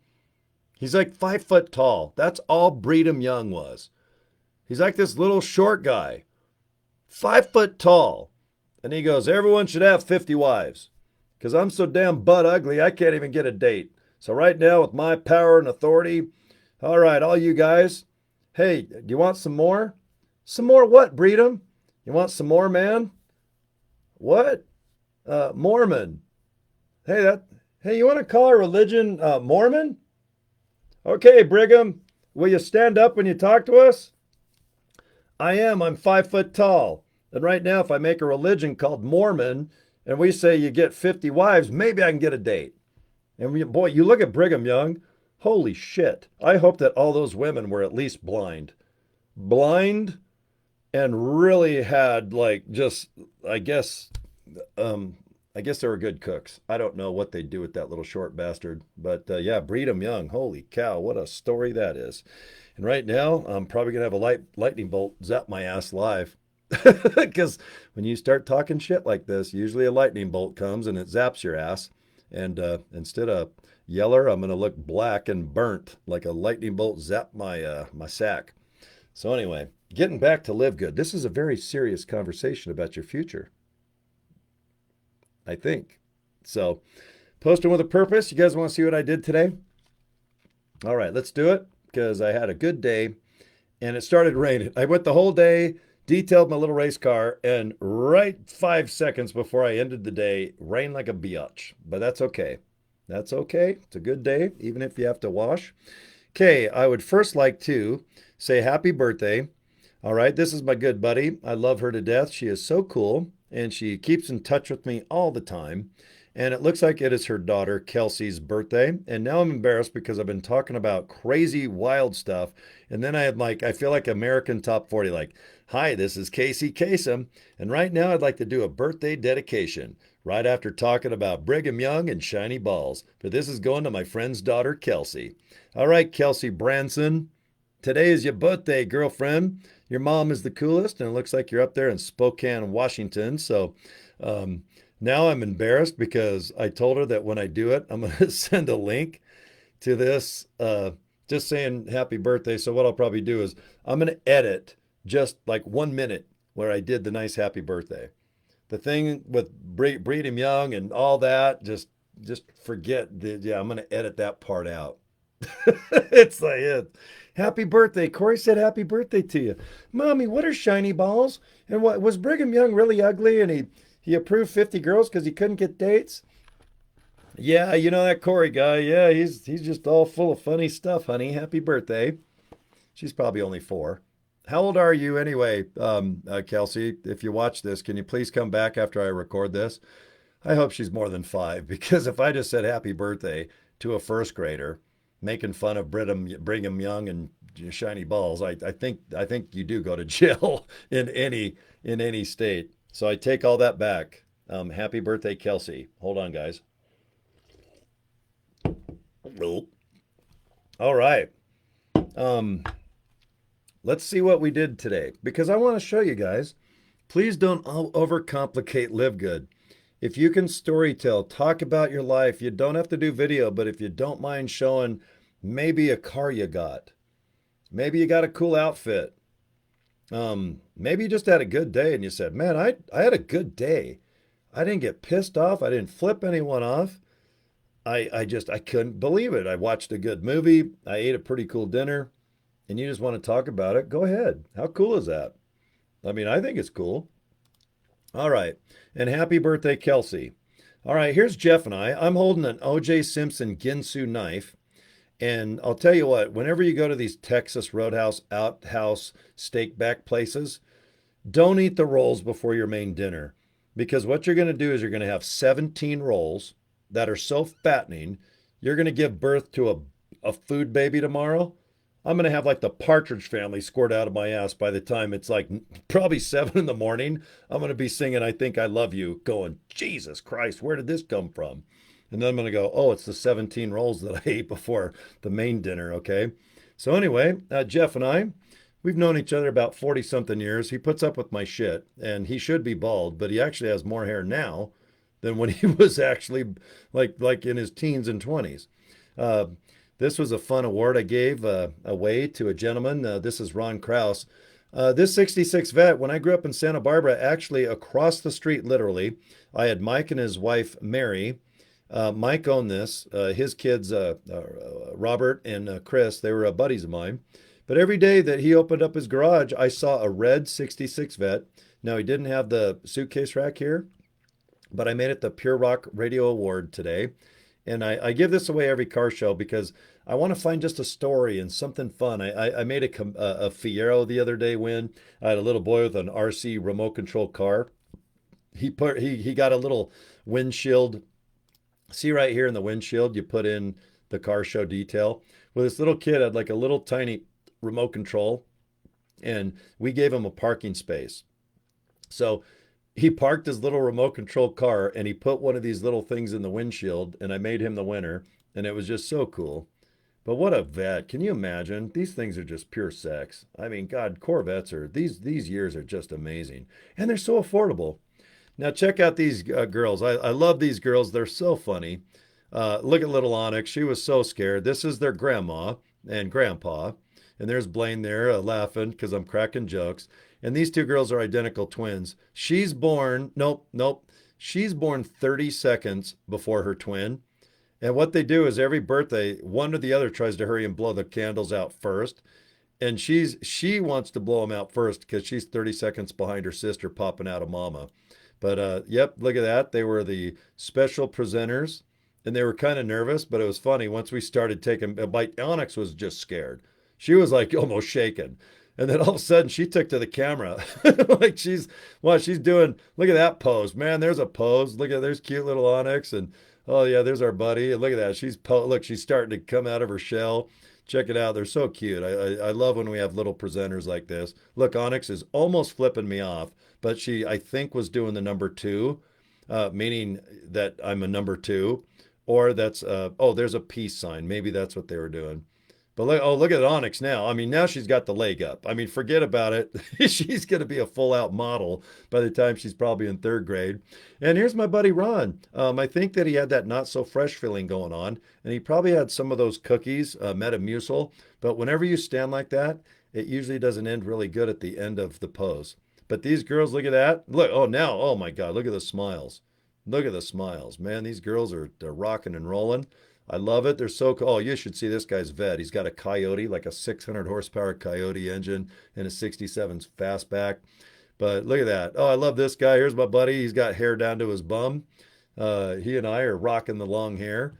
He's like 5 foot tall. That's all Breedham Young was. He's like this little short guy, 5 foot tall. And he goes, everyone should have 50 wives because I'm so damn butt ugly, I can't even get a date. So right now with my power and authority, all right, all you guys, hey, do you want some more? Some more what, Breedham? You want some more, man? What? Mormon. Hey, you want to call our religion Mormon? Okay, Brigham, will you stand up when you talk to us? I am. I'm 5 foot tall. And right now, if I make a religion called Mormon and we say you get 50 wives, maybe I can get a date. And boy, you look at Brigham Young, holy shit. I hope that all those women were at least blind. Blind and really had like just, I guess, I guess they were good cooks. I don't know what they do with that little short bastard, but yeah, breed them young. Holy cow, what a story that is! And right now, I'm probably gonna have a lightning bolt zap my ass live, because when you start talking shit like this, usually a lightning bolt comes and it zaps your ass. And instead of yeller, I'm gonna look black and burnt like a lightning bolt zap my sack. So anyway, getting back to live good. This is a very serious conversation about your future, I think. So, posting with a purpose. You guys want to see what I did today? All right, let's do it because I had a good day and it started raining. I went the whole day, detailed my little race car, and right 5 seconds before I ended the day, rained like a biatch. But that's okay. That's okay. It's a good day, even if you have to wash. Okay, I would first like to say happy birthday. All right, this is my good buddy. I love her to death. She is so cool, and she keeps in touch with me all the time. And it looks like it is her daughter, Kelsey's birthday. And now I'm embarrassed because I've been talking about crazy, wild stuff. And then I had I feel like American Top 40, like, hi, this is Casey Kasem. And right now I'd like to do a birthday dedication right after talking about Brigham Young and shiny balls. But this is going to my friend's daughter, Kelsey. All right, Kelsey Branson. Today is your birthday, girlfriend. Your mom is the coolest, and it looks like you're up there in Spokane, Washington. So um, now I'm embarrassed because I told her that when I do it, I'm going to send a link to this, just saying happy birthday. So what I'll probably do is I'm going to edit just like 1 minute where I did the nice happy birthday. The thing with Breedham Young and all that, just forget. Yeah, I'm going to edit that part out. It's like it. Happy birthday. Cory said happy birthday to you. Mommy, what are shiny balls? And what was Brigham Young really ugly and he approved 50 girls because he couldn't get dates? Yeah, you know that Cory guy. Yeah, he's just all full of funny stuff, honey. Happy birthday. She's probably only 4. How old are you anyway, Kelsey? If you watch this, can you please come back after I record this? I hope she's more than 5 because if I just said happy birthday to a first grader, making fun of Brigham Young and shiny balls, I think you do go to jail in any state. So I take all that back. Happy birthday, Kelsey. Hold on, guys. All right. Um, let's see what we did today because I want to show you guys. Please don't overcomplicate Live Good. If you can storytell, talk about your life, you don't have to do video, but if you don't mind showing maybe a car you got, maybe you got a cool outfit, maybe you just had a good day and you said, man, I had a good day. I didn't get pissed off. I didn't flip anyone off. I couldn't believe it. I watched a good movie. I ate a pretty cool dinner and you just want to talk about it. Go ahead. How cool is that? I mean, I think it's cool. All right. And happy birthday, Kelsey. All right, here's Jeff and I. I'm holding an O.J. Simpson Ginsu knife. And I'll tell you what, whenever you go to these Texas Roadhouse outhouse steak back places, don't eat the rolls before your main dinner. Because what you're going to do is you're going to have 17 rolls that are so fattening, you're going to give birth to a food baby tomorrow. I'm going to have like the Partridge Family squirt out of my ass by the time it's like probably 7 in the morning. I'm going to be singing I Think I Love You, going, Jesus Christ, where did this come from? And then I'm going to go, oh, it's the 17 rolls that I ate before the main dinner, okay? So anyway, Jeff and I, we've known each other about 40 something years. He puts up with my shit, and he should be bald, but he actually has more hair now than when he was actually like in his teens and 20s. Uh, this was a fun award I gave away to a gentleman. This is Ron Kraus. This 66 vet, when I grew up in Santa Barbara, actually across the street, literally, I had Mike and his wife, Mary. Mike owned this. His kids, Robert and Chris, they were buddies of mine. But every day that he opened up his garage, I saw a red 66 vet. Now, he didn't have the suitcase rack here, but I made it the Pure Rock Radio Award today. And I give this away every car show because I want to find just a story and something fun. I made a Fiero the other day win. I had a little boy with an RC remote control car. He got a little windshield. See right here in the windshield, you put in the car show detail. Well, this little kid had like a little tiny remote control, and we gave him a parking space. So He parked his little remote control car and he put one of these little things in the windshield, and I made him the winner, and it was just so cool. But what a vet. Can you imagine? These things are just pure sex. I mean, God, Corvettes are these years are just amazing. And they're so affordable. Now check out these girls. I love these girls. They're so funny. Look at little Onyx. She was so scared. This is their grandma and grandpa. And there's Blaine there laughing because I'm cracking jokes. And these two girls are identical twins. She's born, nope, nope. She's born 30 seconds before her twin. And what they do is every birthday, one or the other tries to hurry and blow the candles out first. And she wants to blow them out first because she's 30 seconds behind her sister popping out of mama. But yep, look at that. They were the special presenters, and they were kind of nervous, but it was funny. Once we started taking a bite, Onyx was just scared. She was like almost shaking. And then all of a sudden she took to the camera. Like she's doing, look at that pose. Man, there's a pose. There's cute little Onyx. And oh yeah, there's our buddy. And look at that. Look, she's starting to come out of her shell. Check it out. They're so cute. I love when we have little presenters like this. Look, Onyx is almost flipping me off, but she, I think, was doing the number two, meaning that I'm a number two, or that's, oh, there's a peace sign. Maybe that's what they were doing. But look, oh, look at Onyx now. I mean, now she's got the leg up. I mean, forget about it. She's going to be a full out model by the time she's probably in third grade. And here's my buddy Ron. I think that he had that not so fresh feeling going on, and he probably had some of those cookies, Metamucil. But whenever you stand like that, it usually doesn't end really good at the end of the pose. But these girls, look at that. Look, oh, now, oh my God, look at the smiles. Look at the smiles. Man, these girls are they're rocking and rolling. I love it. They're so cool. Oh, you should see this guy's vet. He's got a Coyote, like a 600 horsepower Coyote engine and a 67 fastback. But look at that. Oh, I love this guy. Here's my buddy. He's got hair down to his bum. He and I are rocking the long hair.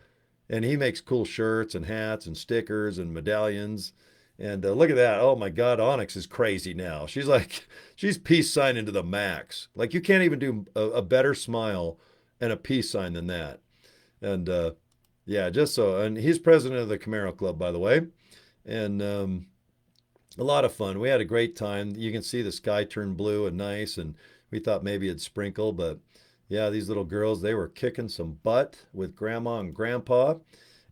And he makes cool shirts and hats and stickers and medallions. And look at that. Oh my God, Onyx is crazy now. She's peace signing to the max. Like you can't even do a better smile and a peace sign than that. And yeah, just so. And he's president of the Camaro Club, by the way. And a lot of fun. We had a great time. You can see the sky turned blue and nice. And we thought maybe it'd sprinkle. But yeah, these little girls, they were kicking some butt with grandma and grandpa.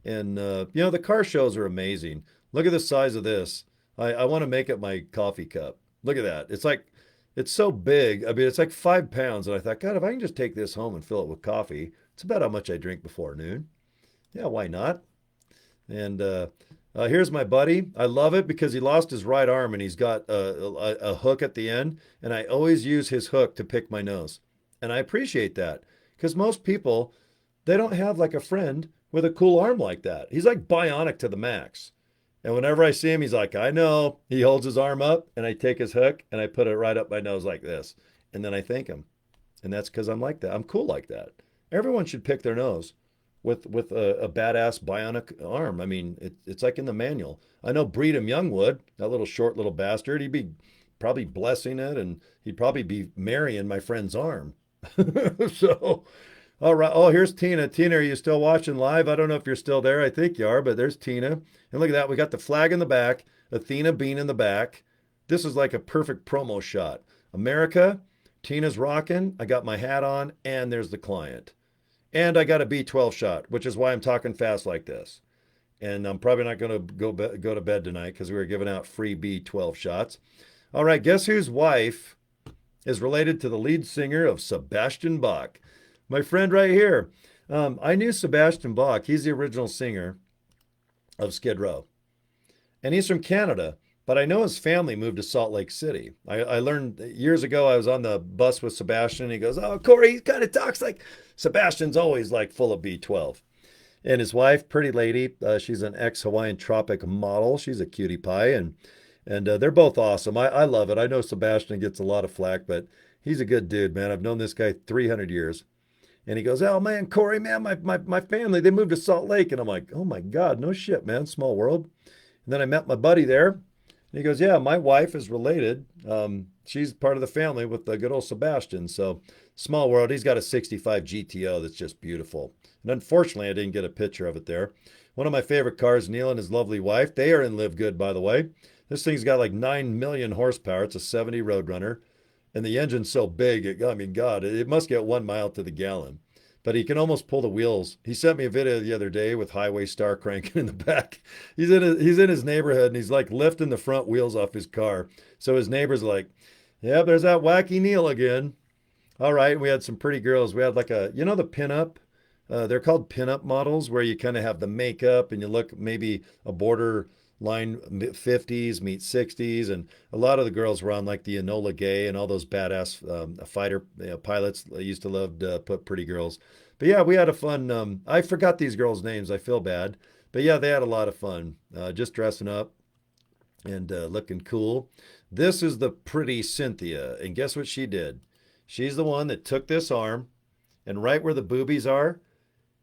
And, the car shows are amazing. Look at the size of this. I want to make it my coffee cup. Look at that. It's so big. I mean, it's like 5 pounds. And I thought, God, if I can just take this home and fill it with coffee, it's about how much I drink before noon. Yeah, why not? And here's my buddy. I love it because he lost his right arm and he's got a hook at the end. And I always use his hook to pick my nose. And I appreciate that because most people, they don't have like a friend with a cool arm like that. He's like bionic to the max. And whenever I see him, he's like, I know. He holds his arm up and I take his hook and I put it right up my nose like this. And then I thank him. And that's because I'm like that. I'm cool like that. Everyone should pick their nose with a badass bionic arm. I mean, it's like in the manual. I know Breedham Young would, that little short little bastard. He'd be probably blessing it and he'd probably be marrying my friend's arm. So, all right. Oh, here's Tina. Tina, are you still watching live? I don't know if you're still there. I think you are, but there's Tina. And look at that. We got the flag in the back, Athena Bean in the back. This is like a perfect promo shot. America, Tina's rocking. I got my hat on, and there's the client. And I got a B12 shot, which is why I'm talking fast like this. And I'm probably not going to go to bed tonight because we were giving out free B12 shots. All right, guess whose wife is related to the lead singer of Sebastian Bach? My friend right here. I knew Sebastian Bach. He's the original singer of Skid Row. And he's from Canada, but I know his family moved to Salt Lake City. I learned years ago, I was on the bus with Sebastian. And he goes, oh, Cory, he kind of talks like Sebastian's always like full of B12. And his wife, pretty lady, she's an ex-Hawaiian Tropic model. She's a cutie pie, and they're both awesome. I love it. I know Sebastian gets a lot of flack, but he's a good dude, man. I've known this guy 300 years. And he goes, oh, man, Cory, man, my family, they moved to Salt Lake. And I'm like, oh, my God, no shit, man, small world. And then I met my buddy there. And he goes, yeah, my wife is related. She's part of the family with the good old Sebastian. So small world. He's got a 65 GTO that's just beautiful. And unfortunately, I didn't get a picture of it there. One of my favorite cars, Neil and his lovely wife. They are in LiveGood, by the way. This thing's got like 9 million horsepower. It's a 70 Roadrunner. and the engine's so big. I mean, God, it must get 1 mile to the gallon. But he can almost pull the wheels. He sent me a video the other day with Highway Star cranking in the back. He's in his neighborhood and he's like lifting the front wheels off his car. So his neighbor's like, "Yeah, there's that wacky Neil again." All right, we had some pretty girls. We had like the pinup. They're called pinup models, where you kind of have the makeup and you look maybe a borderline 50s meet 60s, and a lot of the girls were on like the Enola Gay and all those badass fighter pilots. I used to love to put pretty girls. But yeah, we had a fun. I forgot these girls' names. I feel bad, but yeah, they had a lot of fun just dressing up and looking cool. This is the pretty Cynthia, and guess what she did? She's the one that took this arm, and right where the boobies are,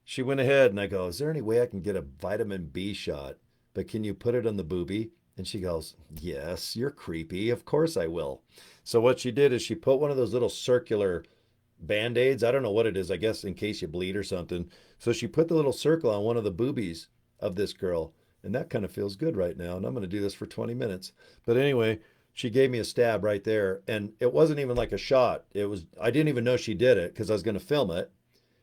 she went ahead and I go, "Is there any way I can get a vitamin B shot? But can you put it on the boobie?" And she goes, "Yes, you're creepy. Of course I will." So what she did is she put one of those little circular band-aids. I don't know what it is, I guess in case you bleed or something. So she put the little circle on one of the boobies of this girl. And that kind of feels good right now. And I'm going to do this for 20 minutes. But anyway, she gave me a stab right there. And it wasn't even like a shot. I didn't even know she did it because I was going to film it.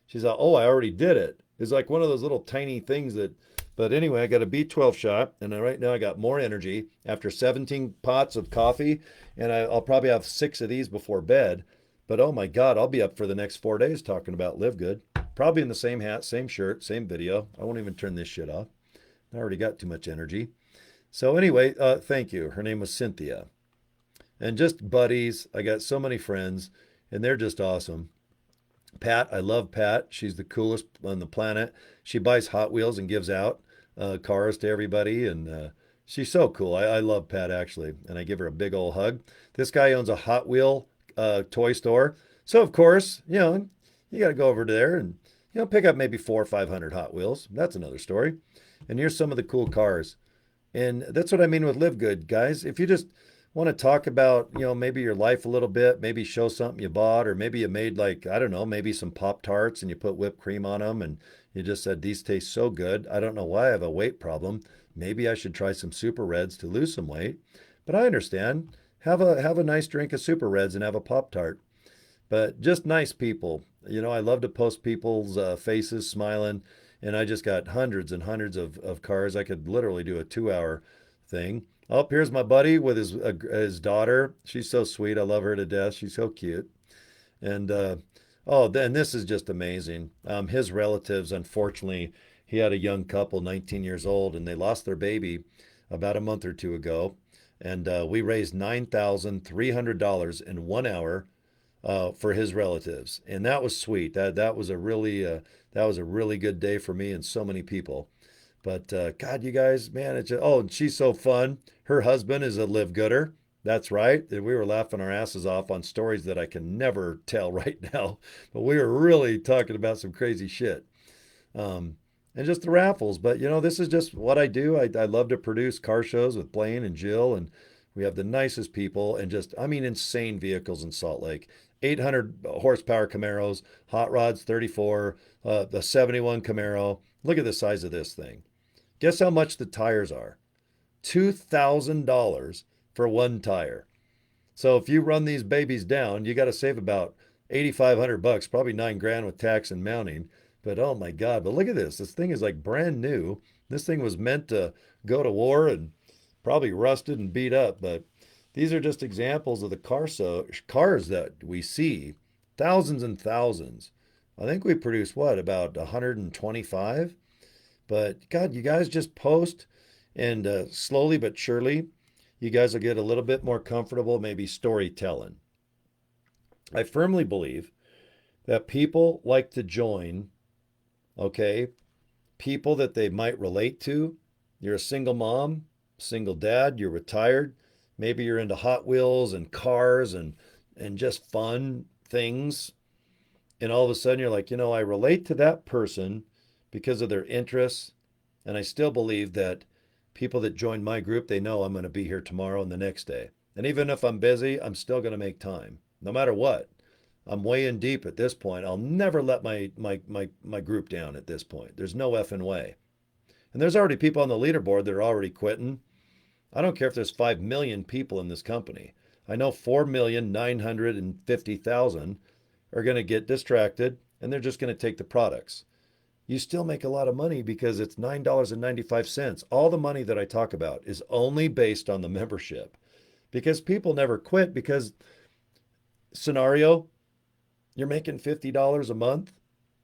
She's like, "Oh, I already did it." It's like one of those little tiny things that, but anyway, I got a B12 shot, and right now I got more energy after 17 pots of coffee, and I'll probably have 6 of these before bed. But oh my God, I'll be up for the next 4 days talking about Live Good. Probably in the same hat, same shirt, same video. I won't even turn this shit off. I already got too much energy. So anyway, thank you. Her name was Cynthia. And just buddies. I got so many friends, and they're just awesome. Pat, I love Pat. She's the coolest on the planet. She buys Hot Wheels and gives out cars to everybody, and she's so cool. I love Pat actually, and I give her a big old hug. This guy owns a Hot Wheel toy store, so of course, you got to go over there and pick up maybe 400 or 500 Hot Wheels. That's another story. And here's some of the cool cars. And that's what I mean with Live Good, guys. If you just want to talk about, maybe your life a little bit, maybe show something you bought, or maybe you made like, I don't know, maybe some Pop Tarts and you put whipped cream on them and you just said, "These taste so good. I don't know why I have a weight problem. Maybe I should try some Super Reds to lose some weight." But I understand. Have a nice drink of Super Reds and have a Pop Tart. But just nice people. I love to post people's faces smiling, and I just got hundreds and hundreds of cars. I could literally do a 2 hour thing. Oh, here's my buddy with his daughter. She's so sweet. I love her to death. She's so cute. And oh, then this is just amazing. His relatives, unfortunately, he had a young couple, 19 years old, and they lost their baby about a month or two ago. And we raised $9,300 in 1 hour for his relatives, and that was sweet. That was a really good day for me and so many people. But God, you guys, man, and she's so fun. Her husband is a Live Gooder. That's right. We were laughing our asses off on stories that I can never tell right now, but we were really talking about some crazy shit. Um, and just the raffles. But this is just what I do. I love to produce car shows with Blaine and Jill, and we have the nicest people and just, I mean, insane vehicles in Salt Lake. 800 horsepower Camaros, hot rods 34, the 71 Camaro. Look at the size of this thing. Guess how much the tires are? $2,000 for one tire. So if you run these babies down, you got to save about 8,500 bucks, probably 9 grand with tax and mounting. But oh my God, but look at this. This thing is like brand new. This thing was meant to go to war and probably rusted and beat up, but these are just examples of the cars that we see, thousands and thousands. I think we produce what, about 125? But God, you guys just post, and slowly but surely, you guys will get a little bit more comfortable, maybe storytelling. I firmly believe that people like to join, okay, people that they might relate to. You're a single mom, single dad, you're retired. Maybe you're into Hot Wheels and cars and just fun things. And all of a sudden you're like, I relate to that person because of their interests. And I still believe that people that join my group, they know I'm going to be here tomorrow and the next day. And even if I'm busy, I'm still going to make time, no matter what. I'm way in deep at this point. I'll never let my group down at this point. There's no effing way. And there's already people on the leaderboard that are already quitting. I don't care if there's 5 million people in this company. I know 4,950,000 are going to get distracted and they're just going to take the products. You still make a lot of money because it's $9.95. All the money that I talk about is only based on the membership because people never quit because scenario, you're making $50 a month,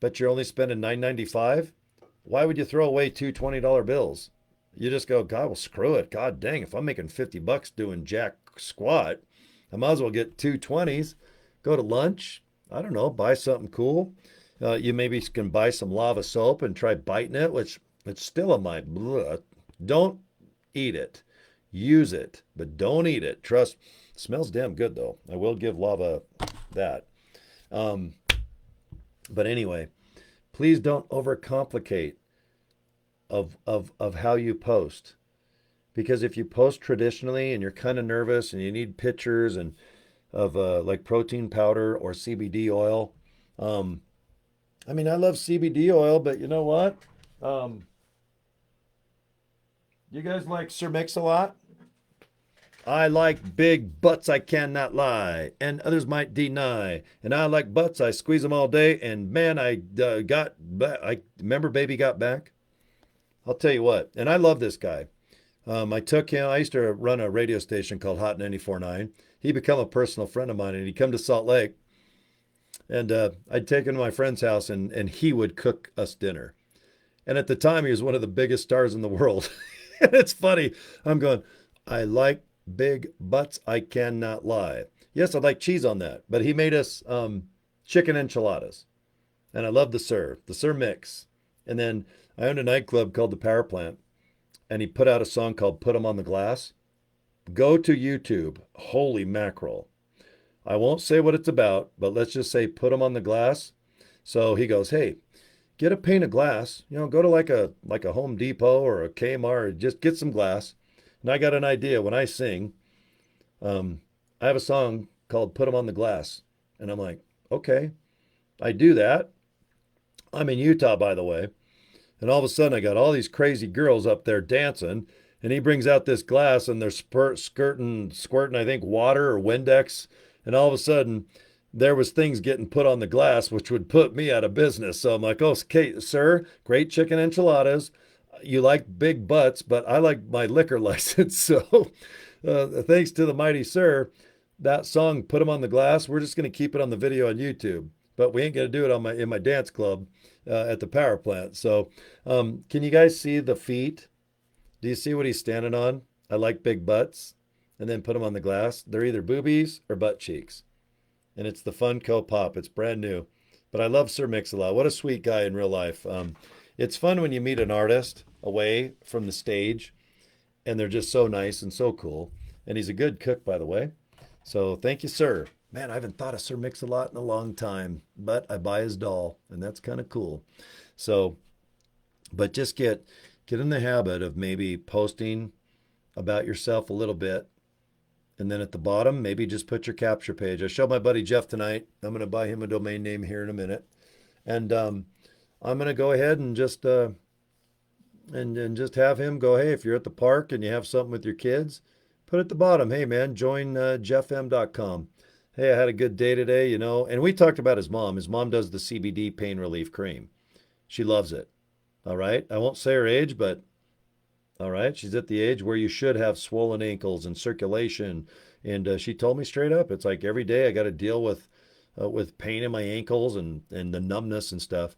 but you're only spending $9.95. Why would you throw away two $20 bills? You just go, God, well, screw it. God dang, if I'm making 50 bucks doing jack squat, I might as well get two 20s, go to lunch. I don't know, buy something cool. You maybe can buy some lava soap and try biting it, which it's still in my blood. Don't eat it. Use it, but don't eat it. Trust. It smells damn good though. I will give lava that. Um, but anyway, please don't overcomplicate of how you post. Because if you post traditionally and you're kind of nervous and you need pictures and of like protein powder or CBD oil, um, I mean, I love CBD oil, but you know what? Um, you guys like Sir Mix a lot? I like big butts, I cannot lie, and others might deny. And I like butts, I squeeze them all day. And man, I remember Baby Got Back. I'll tell you what, and I love this guy. I took him. I used to run a radio station called Hot 94.9. He became a personal friend of mine, and he'd come to Salt Lake, and I'd take him to my friend's house, and he would cook us dinner. And at the time, he was one of the biggest stars in the world. And it's funny. I'm going, I like big butts. I cannot lie. Yes, I like cheese on that. But he made us chicken enchiladas. And I love the Sir Mix. And then I owned a nightclub called the Power Plant. And he put out a song called Put 'em on the Glass. Go to YouTube. Holy mackerel. I won't say what it's about, but let's just say Put 'em on the Glass. So he goes, hey, get a pane of glass. Go to like a Home Depot or a Kmart, just get some glass. And I got an idea when I sing. I have a song called "Put 'em on the Glass," and I'm like, okay, I do that. I'm in Utah, by the way, and all of a sudden I got all these crazy girls up there dancing, and he brings out this glass and they're squirting, I think, water or Windex, and all of a sudden there was things getting put on the glass which would put me out of business. So I'm like, oh, okay, sir, great chicken enchiladas. You like big butts, but I like my liquor license. So thanks to the mighty sir, that song "Put 'em on the Glass," we're just going to keep it on the video on YouTube, but we ain't going to do it in my dance club at the power plant. So can you guys see the feet? Do you see what he's standing on? I like big butts, and then put them on the glass. They're either boobies or butt cheeks, and it's the Funko Pop. It's brand new, but I love Sir Mix-a-Lot. What a sweet guy in real life. It's fun when you meet an artist away from the stage, and they're just so nice and so cool. And he's a good cook, by the way. So thank you, sir. Man, I haven't thought of Sir Mix-a-Lot in a long time, but I buy his doll, and that's kind of cool. So, but just get in the habit of maybe posting about yourself a little bit. And then at the bottom, maybe just put your capture page. I showed my buddy Jeff tonight. I'm going to buy him a domain name here in a minute. And I'm going to go ahead and just have him go, hey, if you're at the park and you have something with your kids, put at the bottom, hey, man, join jeffm.com. Hey, I had a good day today, And we talked about his mom. His mom does the CBD pain relief cream. She loves it. All right. I won't say her age, but all right. She's at the age where you should have swollen ankles and circulation. And she told me straight up, it's like every day I got to deal with pain in my ankles and the numbness and stuff.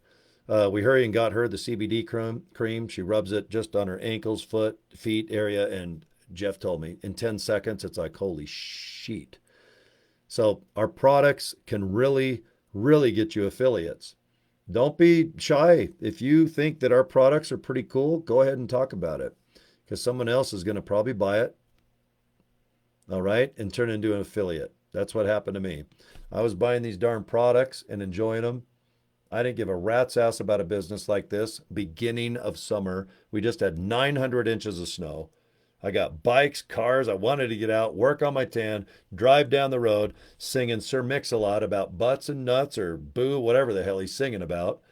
We hurry and got her the CBD cream. She rubs it just on her ankles, feet area. And Jeff told me in 10 seconds, it's like, holy shit. So our products can really, really get you affiliates. Don't be shy. If you think that our products are pretty cool, go ahead and talk about it because someone else is going to probably buy it. All right. And turn into an affiliate. That's what happened to me. I was buying these darn products and enjoying them. I didn't give a rat's ass about a business like this. Beginning of summer, we just had 900 inches of snow. I got bikes, cars. I wanted to get out, work on my tan, drive down the road, singing Sir Mix-a-Lot about butts and nuts or boo, whatever the hell he's singing about.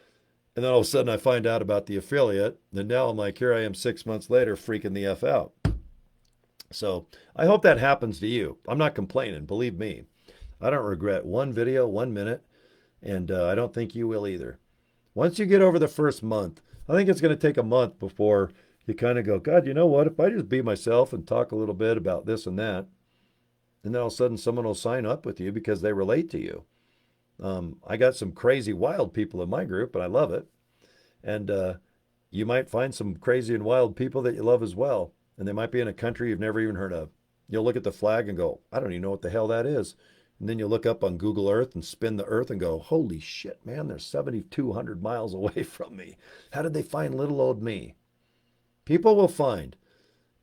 And then all of a sudden I find out about the affiliate. And now I'm like, here I am 6 months later freaking the F out. So I hope that happens to you. I'm not complaining, believe me. I don't regret one video, 1 minute, and I don't think you will either. Once you get over the first month, I think it's going to take a month before you kind of go, God, you know what? If I just be myself and talk a little bit about this and that, and then all of a sudden someone will sign up with you because they relate to you. I got some crazy, wild people in my group, and I love it. And you might find some crazy and wild people that you love as well. And they might be in a country you've never even heard of. You'll look at the flag and go, I don't even know what the hell that is. And then you look up on Google Earth and spin the earth and go, holy shit, man, they're 7,200 miles away from me. How did they find little old me? People will find.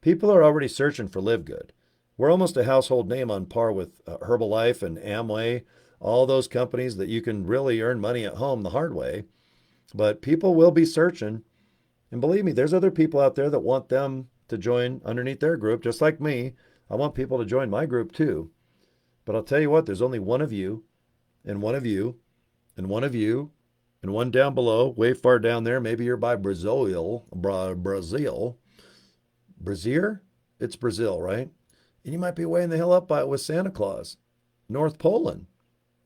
People are already searching for LiveGood. We're almost a household name on par with Herbalife and Amway, all those companies that you can really earn money at home the hard way. But people will be searching. And believe me, there's other people out there that want them to join underneath their group, just like me. I want people to join my group too. But I'll tell you what, there's only one of you, and one of you, and one of you, and one down below, way far down there. Maybe you're by Brazil. Brazier? It's Brazil, right? And you might be way in the hell up by it with Santa Claus. North Poland.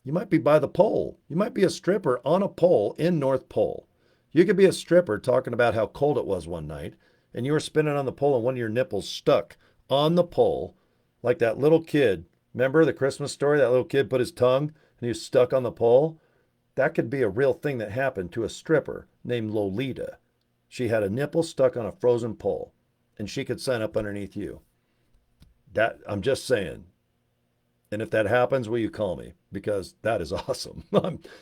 You might be by the pole. You might be a stripper on a pole in North Pole. You could be a stripper talking about how cold it was one night, and you were spinning on the pole and one of your nipples stuck on the pole, like that little kid. Remember the Christmas story? That little kid put his tongue and he was stuck on the pole? That could be a real thing that happened to a stripper named Lolita. She had a nipple stuck on a frozen pole, and she could sign up underneath you. That I'm just saying. And if that happens, will you call me? Because that is awesome.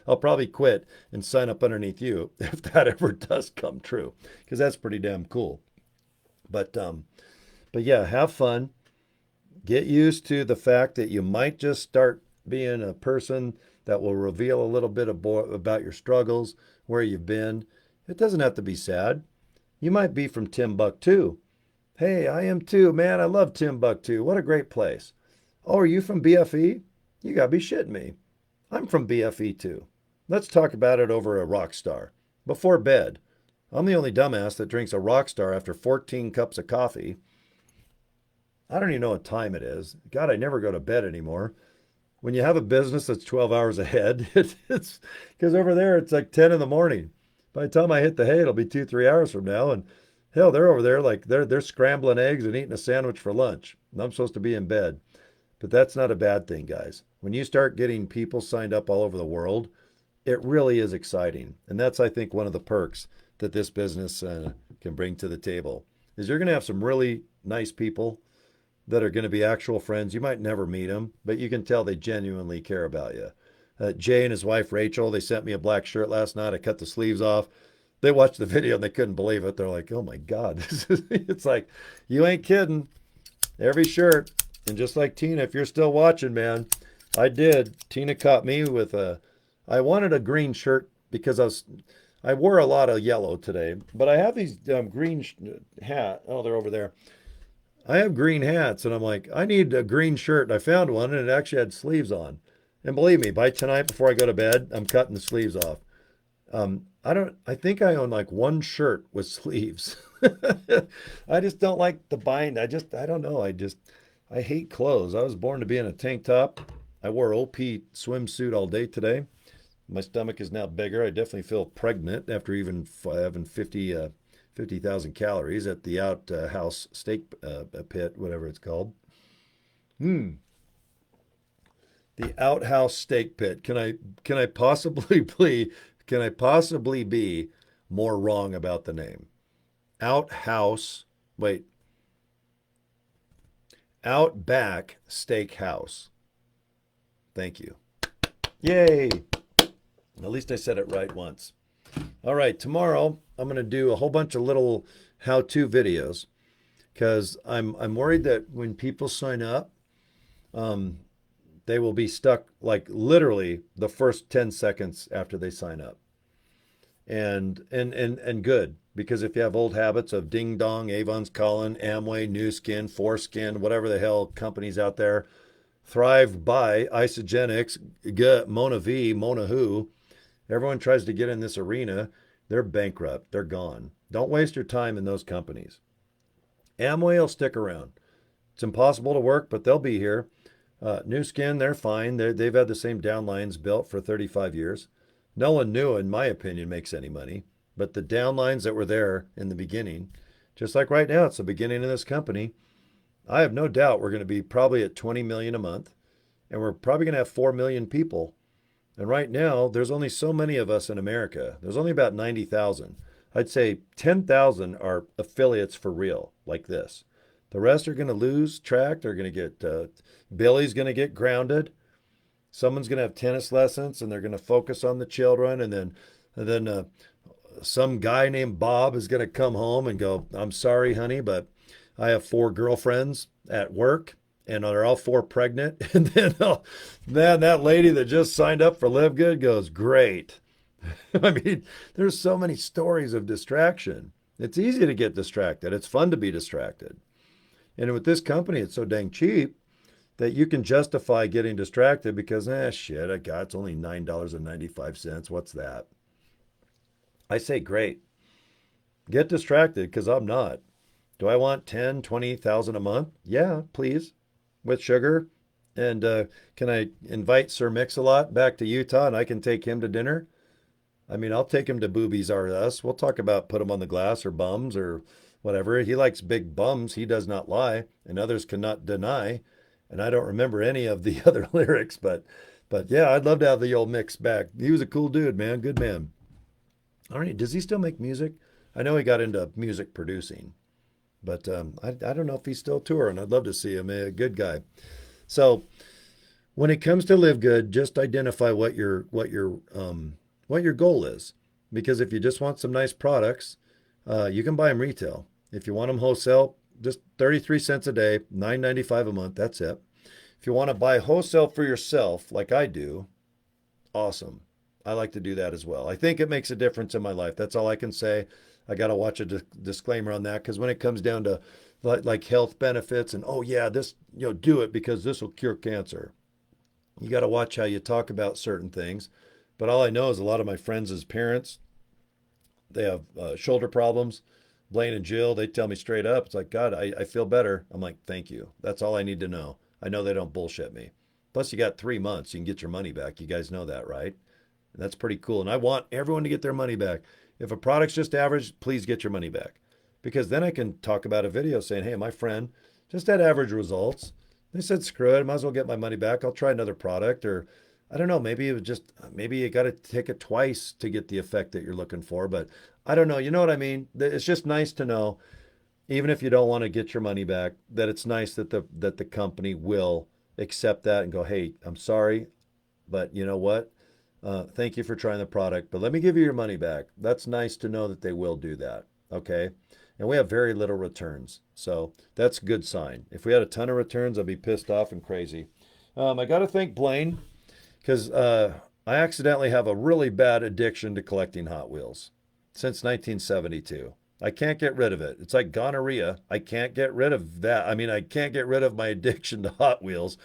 I'll probably quit and sign up underneath you if that ever does come true, because that's pretty damn cool. But yeah, have fun. Get used to the fact that you might just start being a person that will reveal a little bit about your struggles, where you've been. It doesn't have to be sad. You might be from Timbuktu. Hey, I am too. Man, I love Timbuktu. What a great place. Oh, are you from BFE? You gotta be shitting me. I'm from BFE too. Let's talk about it over a rock star. Before bed. I'm the only dumbass that drinks a rock star after 14 cups of coffee. I don't even know what time it is. God, I never go to bed anymore. When you have a business that's 12 hours ahead, it's because over there it's like 10 in the morning. By the time I hit the hay, it'll be 2, 3 hours from now. And hell, they're over there like they're scrambling eggs and eating a sandwich for lunch. And I'm supposed to be in bed. But that's not a bad thing, guys. When you start getting people signed up all over the world, it really is exciting. And that's, I think, one of the perks that this business can bring to the table is you're going to have some really nice people that are going to be actual friends. You might never meet them, but you can tell they genuinely care about you. Jay and his wife, Rachel, they sent me a black shirt last night. I cut the sleeves off. They watched the video and they couldn't believe it. They're like, oh my God. It's like, you ain't kidding. Every shirt. And just like Tina, if you're still watching, man, I did. Tina caught me with I wanted a green shirt because I wore a lot of yellow today, but I have these green hat. Oh, they're over there. I have green hats, and I'm like, I need a green shirt. And I found one, and it actually had sleeves on. And believe me, by tonight before I go to bed, I'm cutting the sleeves off. I think I own like one shirt with sleeves. I just don't like the bind. I don't know. I hate clothes. I was born to be in a tank top. I wore OP swimsuit all day today. My stomach is now bigger. I definitely feel pregnant after even having 50,000 calories at the outhouse steak pit, whatever it's called. Hmm. The outhouse steak pit. Can I possibly be more wrong about the name? Outhouse. Wait. Outback Steakhouse. Thank you. Yay. At least I said it right once. All right, tomorrow I'm going to do a whole bunch of little how-to videos because I'm worried that when people sign up, they will be stuck like literally the first 10 seconds after they sign up. And good, because if you have old habits of Ding Dong, Avon's Calling, Amway, New Skin, Foreskin, whatever the hell companies out there, Thrive by Isogenics, Mona V, Mona Who, everyone tries to get in this arena, they're bankrupt, they're gone. Don't waste your time in those companies. Amway will stick around. It's impossible to work, but they'll be here. New Skin, they're fine. They've had the same downlines built for 35 years. No one new, in my opinion, makes any money. But the downlines that were there in the beginning, just like right now, it's the beginning of this company. I have no doubt we're going to be probably at 20 million a month, and we're probably going to have 4 million people. And right now, there's only so many of us in America. There's only about 90,000. I'd say 10,000 are affiliates for real, like this. The rest are going to lose track. They're going to get, Billy's going to get grounded. Someone's going to have tennis lessons and they're going to focus on the children. And then some guy named Bob is going to come home and go, I'm sorry, honey, but I have 4 girlfriends at work and they're all 4 pregnant. And then that lady that just signed up for LiveGood goes, great. I mean, there's so many stories of distraction. It's easy to get distracted. It's fun to be distracted. And with this company, it's so dang cheap that you can justify getting distracted because, shit, it's only $9.95. What's that? I say, great. Get distracted because I'm not. Do I want 10, 20,000 a month? Yeah, please. With sugar. And can I invite Sir Mix-a-Lot back to Utah and I can take him to dinner? I mean, I'll take him to Boobies R Us. We'll talk about put him on the glass or bums or whatever. He likes big bums. He does not lie, and others cannot deny. And I don't remember any of the other lyrics, but yeah, I'd love to have the old Mix back. He was a cool dude, man. Good man. All right, does he still make music? I know he got into music producing, but I don't know if he's still touring. I'd love to see him. A good guy. So when it comes to Live Good, just identify what your goal is. Because if you just want some nice products, you can buy them retail. If you want them wholesale, just 33 cents a day, $9.95 a month. That's it. If you want to buy wholesale for yourself, like I do, awesome. I like to do that as well. I think it makes a difference in my life. That's all I can say. I got to watch a disclaimer on that because when it comes down to like health benefits and, oh yeah, this, do it because this will cure cancer. You got to watch how you talk about certain things. But all I know is a lot of my friends as parents, they have shoulder problems. Blaine and Jill, they tell me straight up, it's like, God, I feel better. I'm like, thank you. That's all I need to know. I know they don't bullshit me. Plus, you got 3 months. You can get your money back. You guys know that, right? And that's pretty cool. And I want everyone to get their money back. If a product's just average, please get your money back. Because then I can talk about a video saying, hey, my friend just had average results. They said, screw it. I might as well get my money back. I'll try another product. Or I don't know. Maybe you got to take it twice to get the effect that you're looking for. But I don't know. You know what I mean? It's just nice to know, even if you don't want to get your money back, that it's nice that the company will accept that and go, hey, I'm sorry, but you know what? Thank you for trying the product, but let me give you your money back. That's nice to know that they will do that. Okay. And we have very little returns. So that's a good sign. If we had a ton of returns, I'd be pissed off and crazy. I got to thank Blaine because I accidentally have a really bad addiction to collecting Hot Wheels since 1972. I can't get rid of it. It's like gonorrhea. I can't get rid of that. I mean, I can't get rid of my addiction to Hot Wheels.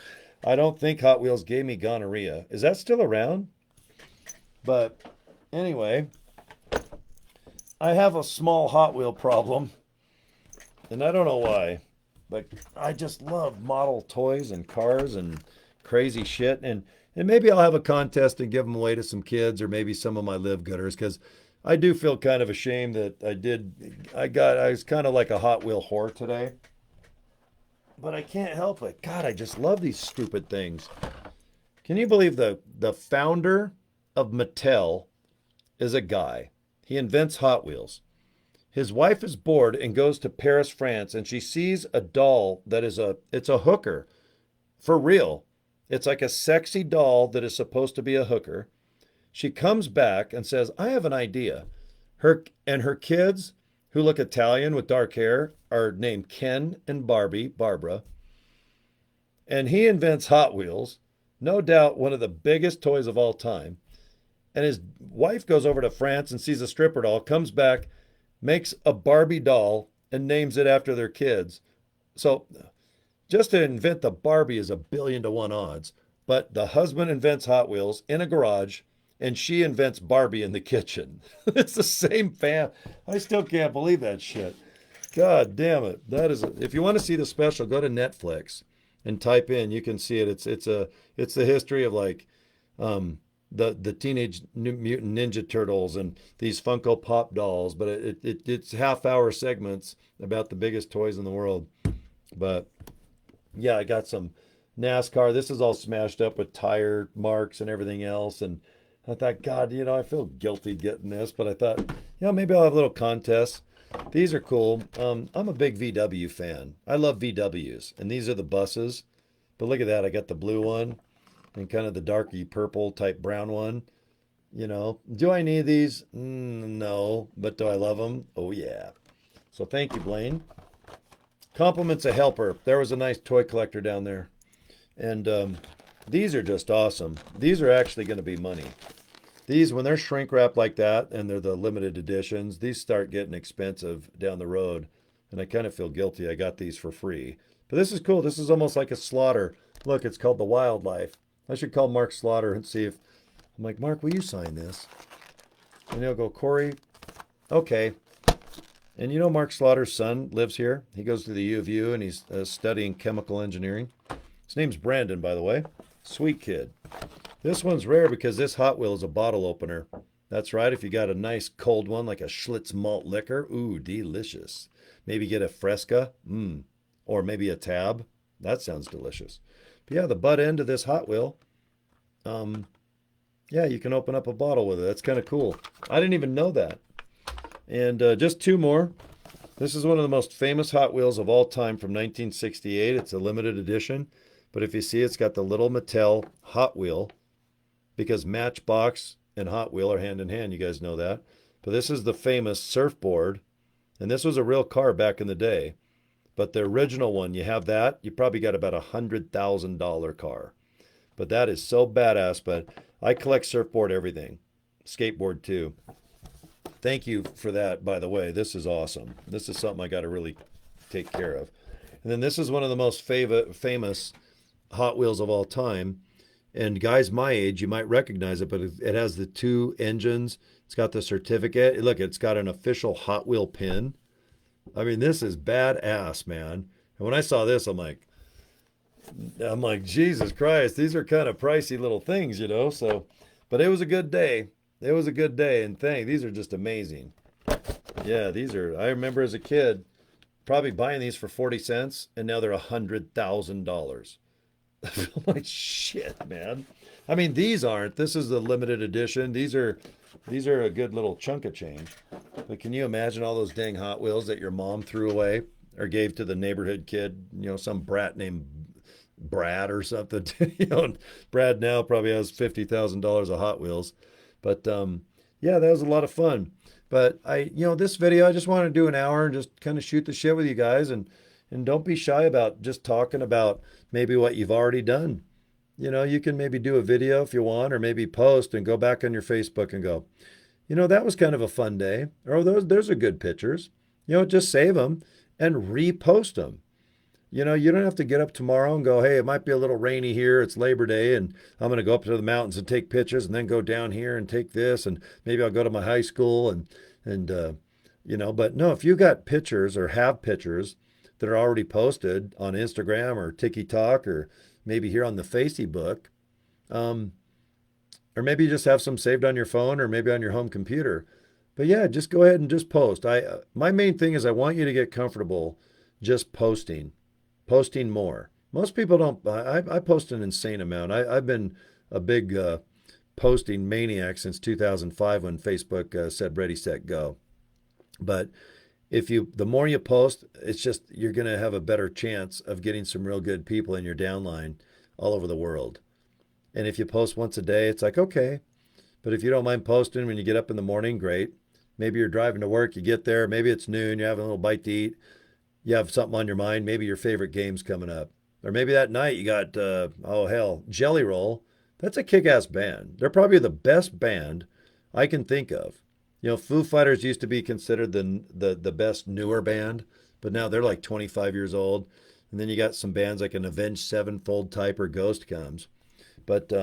I don't think Hot Wheels gave me gonorrhea. Is that still around? But anyway, I have a small Hot Wheel problem, and I don't know why, but I just love model toys and cars and crazy shit. And maybe I'll have a contest and give them away to some kids or maybe some of my Live Gooders because I do feel kind of ashamed that I was kind of like a Hot Wheel whore today. But I can't help it. God, I just love these stupid things. Can you believe the founder of Mattel is a guy? He invents Hot Wheels. His wife is bored and goes to Paris, France, and she sees a doll that it's a hooker. For real. It's like a sexy doll that is supposed to be a hooker. She comes back and says, I have an idea. Her kids, who look Italian with dark hair, are named Ken and Barbara. And he invents Hot Wheels, no doubt one of the biggest toys of all time. And his wife goes over to France and sees a stripper doll, comes back, makes a Barbie doll, and names it after their kids. So just to invent the Barbie is 1,000,000,000 to 1 odds. But the husband invents Hot Wheels in a garage, and she invents Barbie in the kitchen. It's the same fam. I still can't believe that shit. God damn it. That is, if you want to see the special, go to Netflix and type in. You can see it. It's the history of like the Teenage Mutant Ninja Turtles and these Funko Pop dolls, but it's half-hour segments about the biggest toys in the world. But yeah, I got some NASCAR. This is all smashed up with tire marks and everything else. And I thought, God, I feel guilty getting this, but I thought, maybe I'll have a little contest. These are cool. I'm a big VW fan. I love VWs, and these are the buses. But look at that. I got the blue one and kind of the darky purple type brown one. Do I need these? No. But do I love them? Oh, yeah. So thank you, Blaine. Compliments a helper. There was a nice toy collector down there. And these are just awesome. These are actually going to be money. These, when they're shrink wrapped like that and they're the limited editions, these start getting expensive down the road. And I kind of feel guilty. I got these for free. But this is cool. This is almost like a slaughter. Look, it's called the Wildlife. I should call Mark Slaughter and see if, I'm like, Mark, will you sign this? And he'll go, Cory, okay. And Mark Slaughter's son lives here. He goes to the U of U and he's studying chemical engineering. His name's Brandon, by the way. Sweet kid. This one's rare because this Hot Wheel is a bottle opener. That's right. If you got a nice cold one like a Schlitz malt liquor, ooh, delicious. Maybe get a Fresca, or maybe a Tab. That sounds delicious. But yeah, the butt end of this Hot Wheel, yeah, you can open up a bottle with it. That's kind of cool. I didn't even know that. And just two more. This is one of the most famous Hot Wheels of all time from 1968. It's a limited edition. But if you see, it's got the little Mattel Hot Wheel because Matchbox and Hot Wheel are hand in hand. You guys know that. But this is the famous surfboard. And this was a real car back in the day. But the original one, you have that, you probably got about $100,000 car. But that is so badass. But I collect surfboard everything. Skateboard too. Thank you for that, by the way. This is awesome. This is something I got to really take care of. And then this is one of the most famous Hot Wheels of all time. And guys my age, you might recognize it, but it has the two engines. It's got the certificate. Look, it's got an official Hot Wheel pin. I mean, this is badass, man. And when I saw this, I'm like, Jesus Christ, these are kind of pricey little things, So, but it was a good day. It was a good day, and these are just amazing. Yeah, I remember as a kid probably buying these for 40 cents, and now they're $100,000. I'm like, shit, man. I mean, these aren't. This is the limited edition. These are a good little chunk of change. But can you imagine all those dang Hot Wheels that your mom threw away or gave to the neighborhood kid, some brat named Brad or something? Brad now probably has $50,000 of Hot Wheels. But yeah, that was a lot of fun. But this video, I just want to do an hour and just kind of shoot the shit with you guys, and don't be shy about just talking about maybe what you've already done. You can maybe do a video if you want, or maybe post and go back on your Facebook and go, that was kind of a fun day. Or those are good pictures. Just save them and repost them. You don't have to get up tomorrow and go, hey, it might be a little rainy here. It's Labor Day, and I'm going to go up to the mountains and take pictures, and then go down here and take this, and maybe I'll go to my high school and But no, if you got pictures or have pictures that are already posted on Instagram or TikTok or maybe here on the Facebook, or maybe you just have some saved on your phone or maybe on your home computer. But yeah, just go ahead and just post. My main thing is I want you to get comfortable just posting more. Most people don't. I post an insane amount. I've been a big posting maniac since 2005 when Facebook said ready, set, go. But the more you post, it's just you're going to have a better chance of getting some real good people in your downline all over the world. And if you post once a day, it's like, okay. But if you don't mind posting when you get up in the morning, great. Maybe you're driving to work, you get there, maybe it's noon, you're having a little bite to eat. You have something on your mind, maybe your favorite game's coming up. Or maybe that night you got, Jelly Roll. That's a kick-ass band. They're probably the best band I can think of. Foo Fighters used to be considered the best newer band, but now they're like 25 years old. And then you got some bands like an Avenged Sevenfold type or Ghost comes. But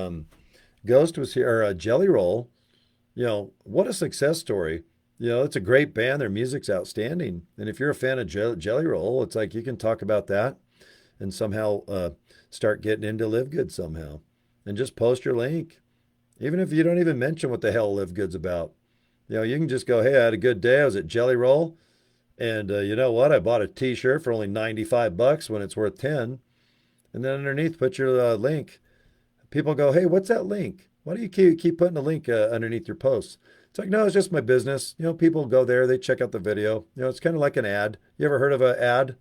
Ghost was here, or Jelly Roll, what a success story. It's a great band. Their music's outstanding. And if you're a fan of Jelly Roll, it's like you can talk about that and somehow start getting into Live Good somehow. And just post your link. Even if you don't even mention what the hell Live Good's about. You can just go, hey, I had a good day. I was at Jelly Roll. And you know what? I bought a t-shirt for only 95 bucks when it's worth 10. And then underneath, put your link. People go, hey, what's that link? Why do you keep putting a link underneath your posts? It's like, no, it's just my business. People go there, they check out the video. It's kind of like an ad. You ever heard of an ad?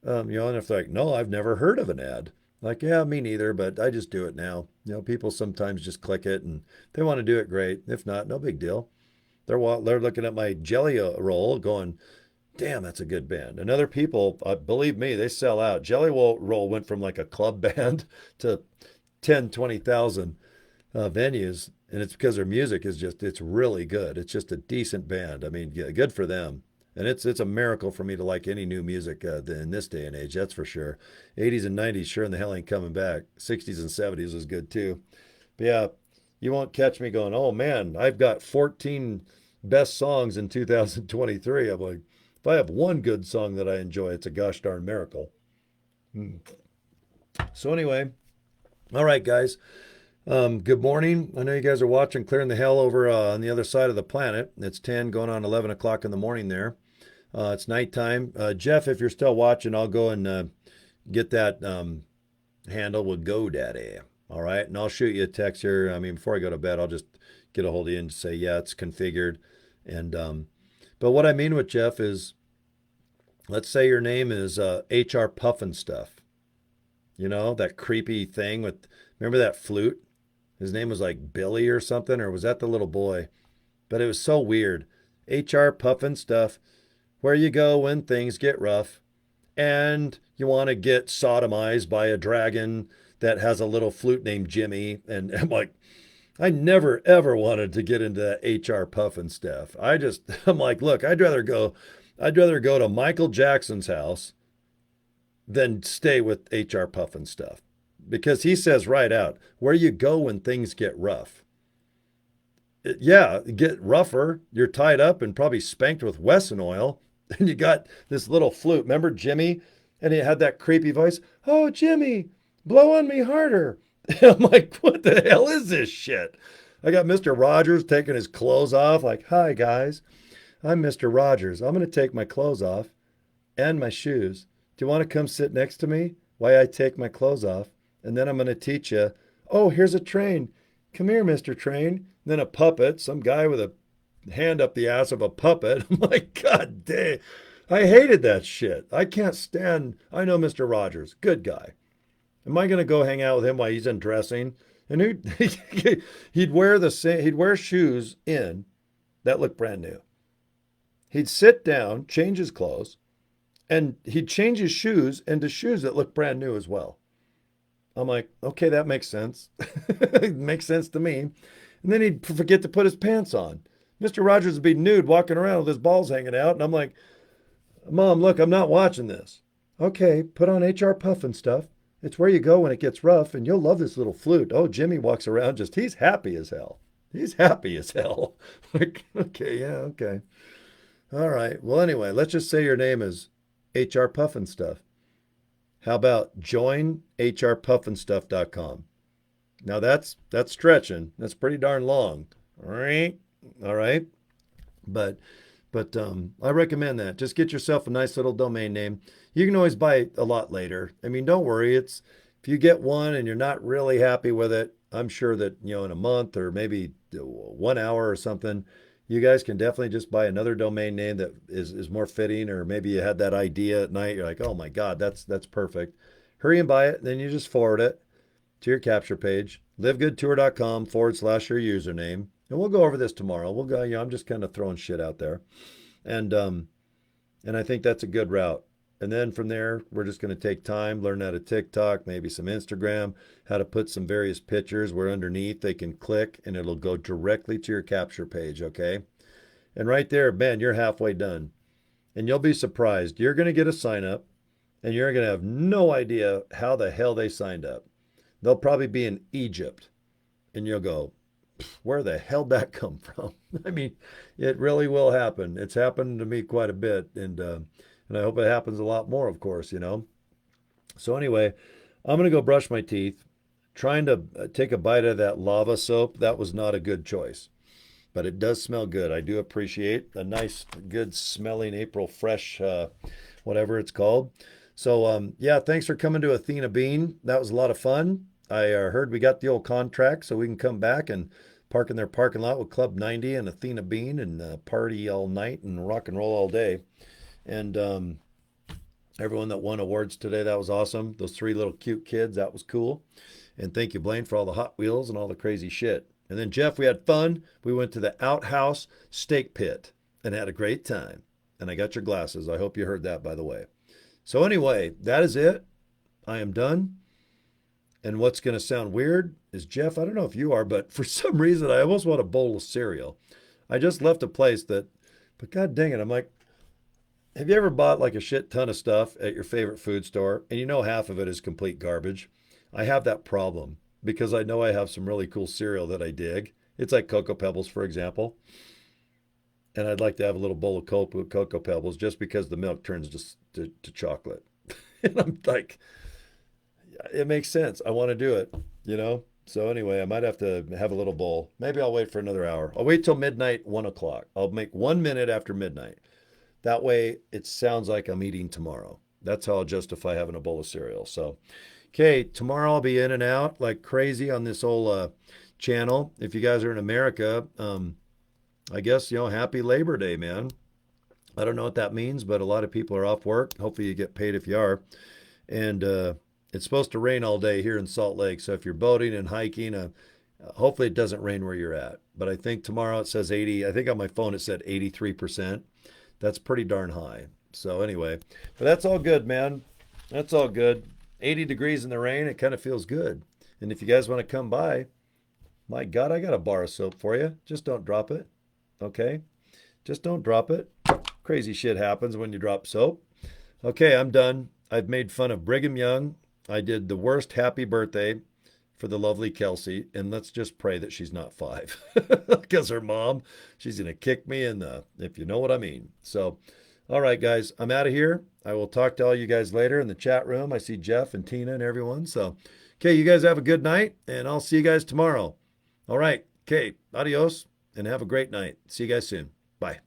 And if they're like, no, I've never heard of an ad. Like, yeah, me neither, but I just do it now. People sometimes just click it and they want to do it, great. If not, no big deal. They're looking at my Jelly Roll going, damn, that's a good band. And other people, believe me, they sell out. Jelly Roll went from like a club band to 10, 20,000 venues. And it's because their music is it's really good. It's just a decent band. I mean, yeah, good for them. And it's a miracle for me to like any new music in this day and age, that's for sure. 80s and 90s, sure in the hell ain't coming back. 60s and 70s was good too. But yeah, you won't catch me going, oh man, I've got 14 best songs in 2023. I'm like, if I have one good song that I enjoy, it's a gosh darn miracle. So anyway, all right, guys. Good morning. I know you guys are watching Clearing the Hell over on the other side of the planet. It's 10 going on 11 o'clock in the morning there. It's nighttime. Jeff, if you're still watching, I'll go and get that handle with GoDaddy. All right. And I'll shoot you a text here. I mean, before I go to bed, I'll just get a hold of you and say, yeah, it's configured. And, but what I mean with Jeff is, let's say your name is HR Puffin Stuff. That creepy thing with, remember that flute? His name was like Billy or something, or was that the little boy? But it was so weird. HR Puffin Stuff, where you go when things get rough and you want to get sodomized by a dragon that has a little flute named Jimmy. And I'm like, I never ever wanted to get into that HR Puffin Stuff. I'm like, look, I'd rather go to Michael Jackson's house than stay with HR Puffin Stuff. Because he says right out, where you go when things get rough. Yeah, get rougher. You're tied up and probably spanked with Wesson oil. And you got this little flute. Remember Jimmy? And he had that creepy voice. Oh, Jimmy, blow on me harder. And I'm like, what the hell is this shit? I got Mr. Rogers taking his clothes off. Like, hi, guys. I'm Mr. Rogers. I'm going to take my clothes off and my shoes. Do you want to come sit next to me while I take my clothes off? And then I'm going to teach you, oh, here's a train. Come here, Mr. Train. And then a puppet, some guy with a hand up the ass of a puppet. I'm like, God dang. I hated that shit. I can't stand, I know Mr. Rogers, good guy. Am I going to go hang out with him while he's undressing? And he'd wear shoes in that looked brand new. He'd sit down, change his clothes, and he'd change his shoes into shoes that looked brand new as well. I'm like, okay, that makes sense. It makes sense to me. And then he'd forget to put his pants on. Mr. Rogers would be nude walking around with his balls hanging out. And I'm like, Mom, look, I'm not watching this. Okay, put on HR Puffin Stuff. It's where you go when it gets rough, and you'll love this little flute. Oh, Jimmy walks around he's happy as hell. He's happy as hell. Like, okay, yeah, okay. All right. Well, anyway, let's just say your name is HR Puffin Stuff. How about joinhrpuffinstuff.com? Now that's stretching. That's pretty darn long. All right. But I recommend that. Just get yourself a nice little domain name. You can always buy a lot later. I mean, don't worry. If you get one and you're not really happy with it, I'm sure that, in a month or maybe 1 hour or something, you guys can definitely just buy another domain name that is more fitting, or maybe you had that idea at night. You're like, oh my God, that's perfect. Hurry and buy it. Then you just forward it to your capture page, livegoodtour.com/your username. And we'll go over this tomorrow. We'll go, I'm just kind of throwing shit out there. And I think that's a good route. And then from there, we're just going to take time, learn how to TikTok, maybe some Instagram, how to put some various pictures where underneath they can click and it'll go directly to your capture page, okay? And right there, Ben, you're halfway done. And you'll be surprised. You're going to get a sign up and you're going to have no idea how the hell they signed up. They'll probably be in Egypt. And you'll go, Where the hell did that come from? I mean, it really will happen. It's happened to me quite a bit, and I hope it happens a lot more, of course, you know. So anyway, I'm gonna go brush my teeth. Trying to take a bite of that lava soap, that was not a good choice, but it does smell good. I do appreciate a nice, good smelling April fresh, whatever it's called. So yeah, thanks for coming to Athena Bean. That was a lot of fun. I heard we got the old contract, so we can come back and park in their parking lot with Club 90 and Athena Bean and party all night and rock and roll all day. And everyone that won awards today, that was awesome. Those three little cute kids, that was cool. And thank you, Blaine, for all the Hot Wheels and all the crazy shit. And then, Jeff, we had fun. We went to the Outhouse Steak Pit and had a great time. And I got your glasses. I hope you heard that, by the way. So, anyway, that is it. I am done. And what's going to sound weird is, Jeff, I don't know if you are, but for some reason, I almost want a bowl of cereal. I just left a place that, but God dang it, I'm like, have you ever bought like a shit ton of stuff at your favorite food store and you know half of it is complete garbage? I have that problem because I know I have some really cool cereal that I dig. It's like Cocoa Pebbles, for example. And I'd like to have a little bowl of Cocoa Pebbles just because the milk turns to chocolate. And I'm like, it makes sense. I want to do it, you know? So anyway, I might have to have a little bowl. Maybe I'll wait for another hour. I'll wait till midnight, 1 o'clock. I'll make 1 minute after midnight. That way it sounds like I'm eating tomorrow. That's how I'll justify having a bowl of cereal. So, okay, tomorrow I'll be in and out like crazy on this old channel. If you guys are in America, I guess, you know, happy Labor Day, man. I don't know what that means, but a lot of people are off work. Hopefully you get paid if you are. And it's supposed to rain all day here in Salt Lake. So if you're boating and hiking, hopefully it doesn't rain where you're at. But I think tomorrow it says 80. I think on my phone it said 83%. That's pretty darn high. So anyway, but that's all good, man. That's all good. 80 degrees in the rain, it kind of feels good. And if you guys want to come by, my God, I got a bar of soap for you. Just don't drop it. Okay? Just don't drop it. Crazy shit happens when you drop soap. Okay, I'm done. I've made fun of Brigham Young. I did the worst happy birthday for the lovely Kelsey, and let's just pray that she's not 5, because her mom, she's gonna kick me in the, if you know what I mean. So, all right, guys, I'm out of here. I will talk to all you guys later in the chat room. I see Jeff and Tina and everyone. So, okay, you guys have a good night, and I'll see you guys tomorrow. All right, okay, adios, and have a great night. See you guys soon. Bye.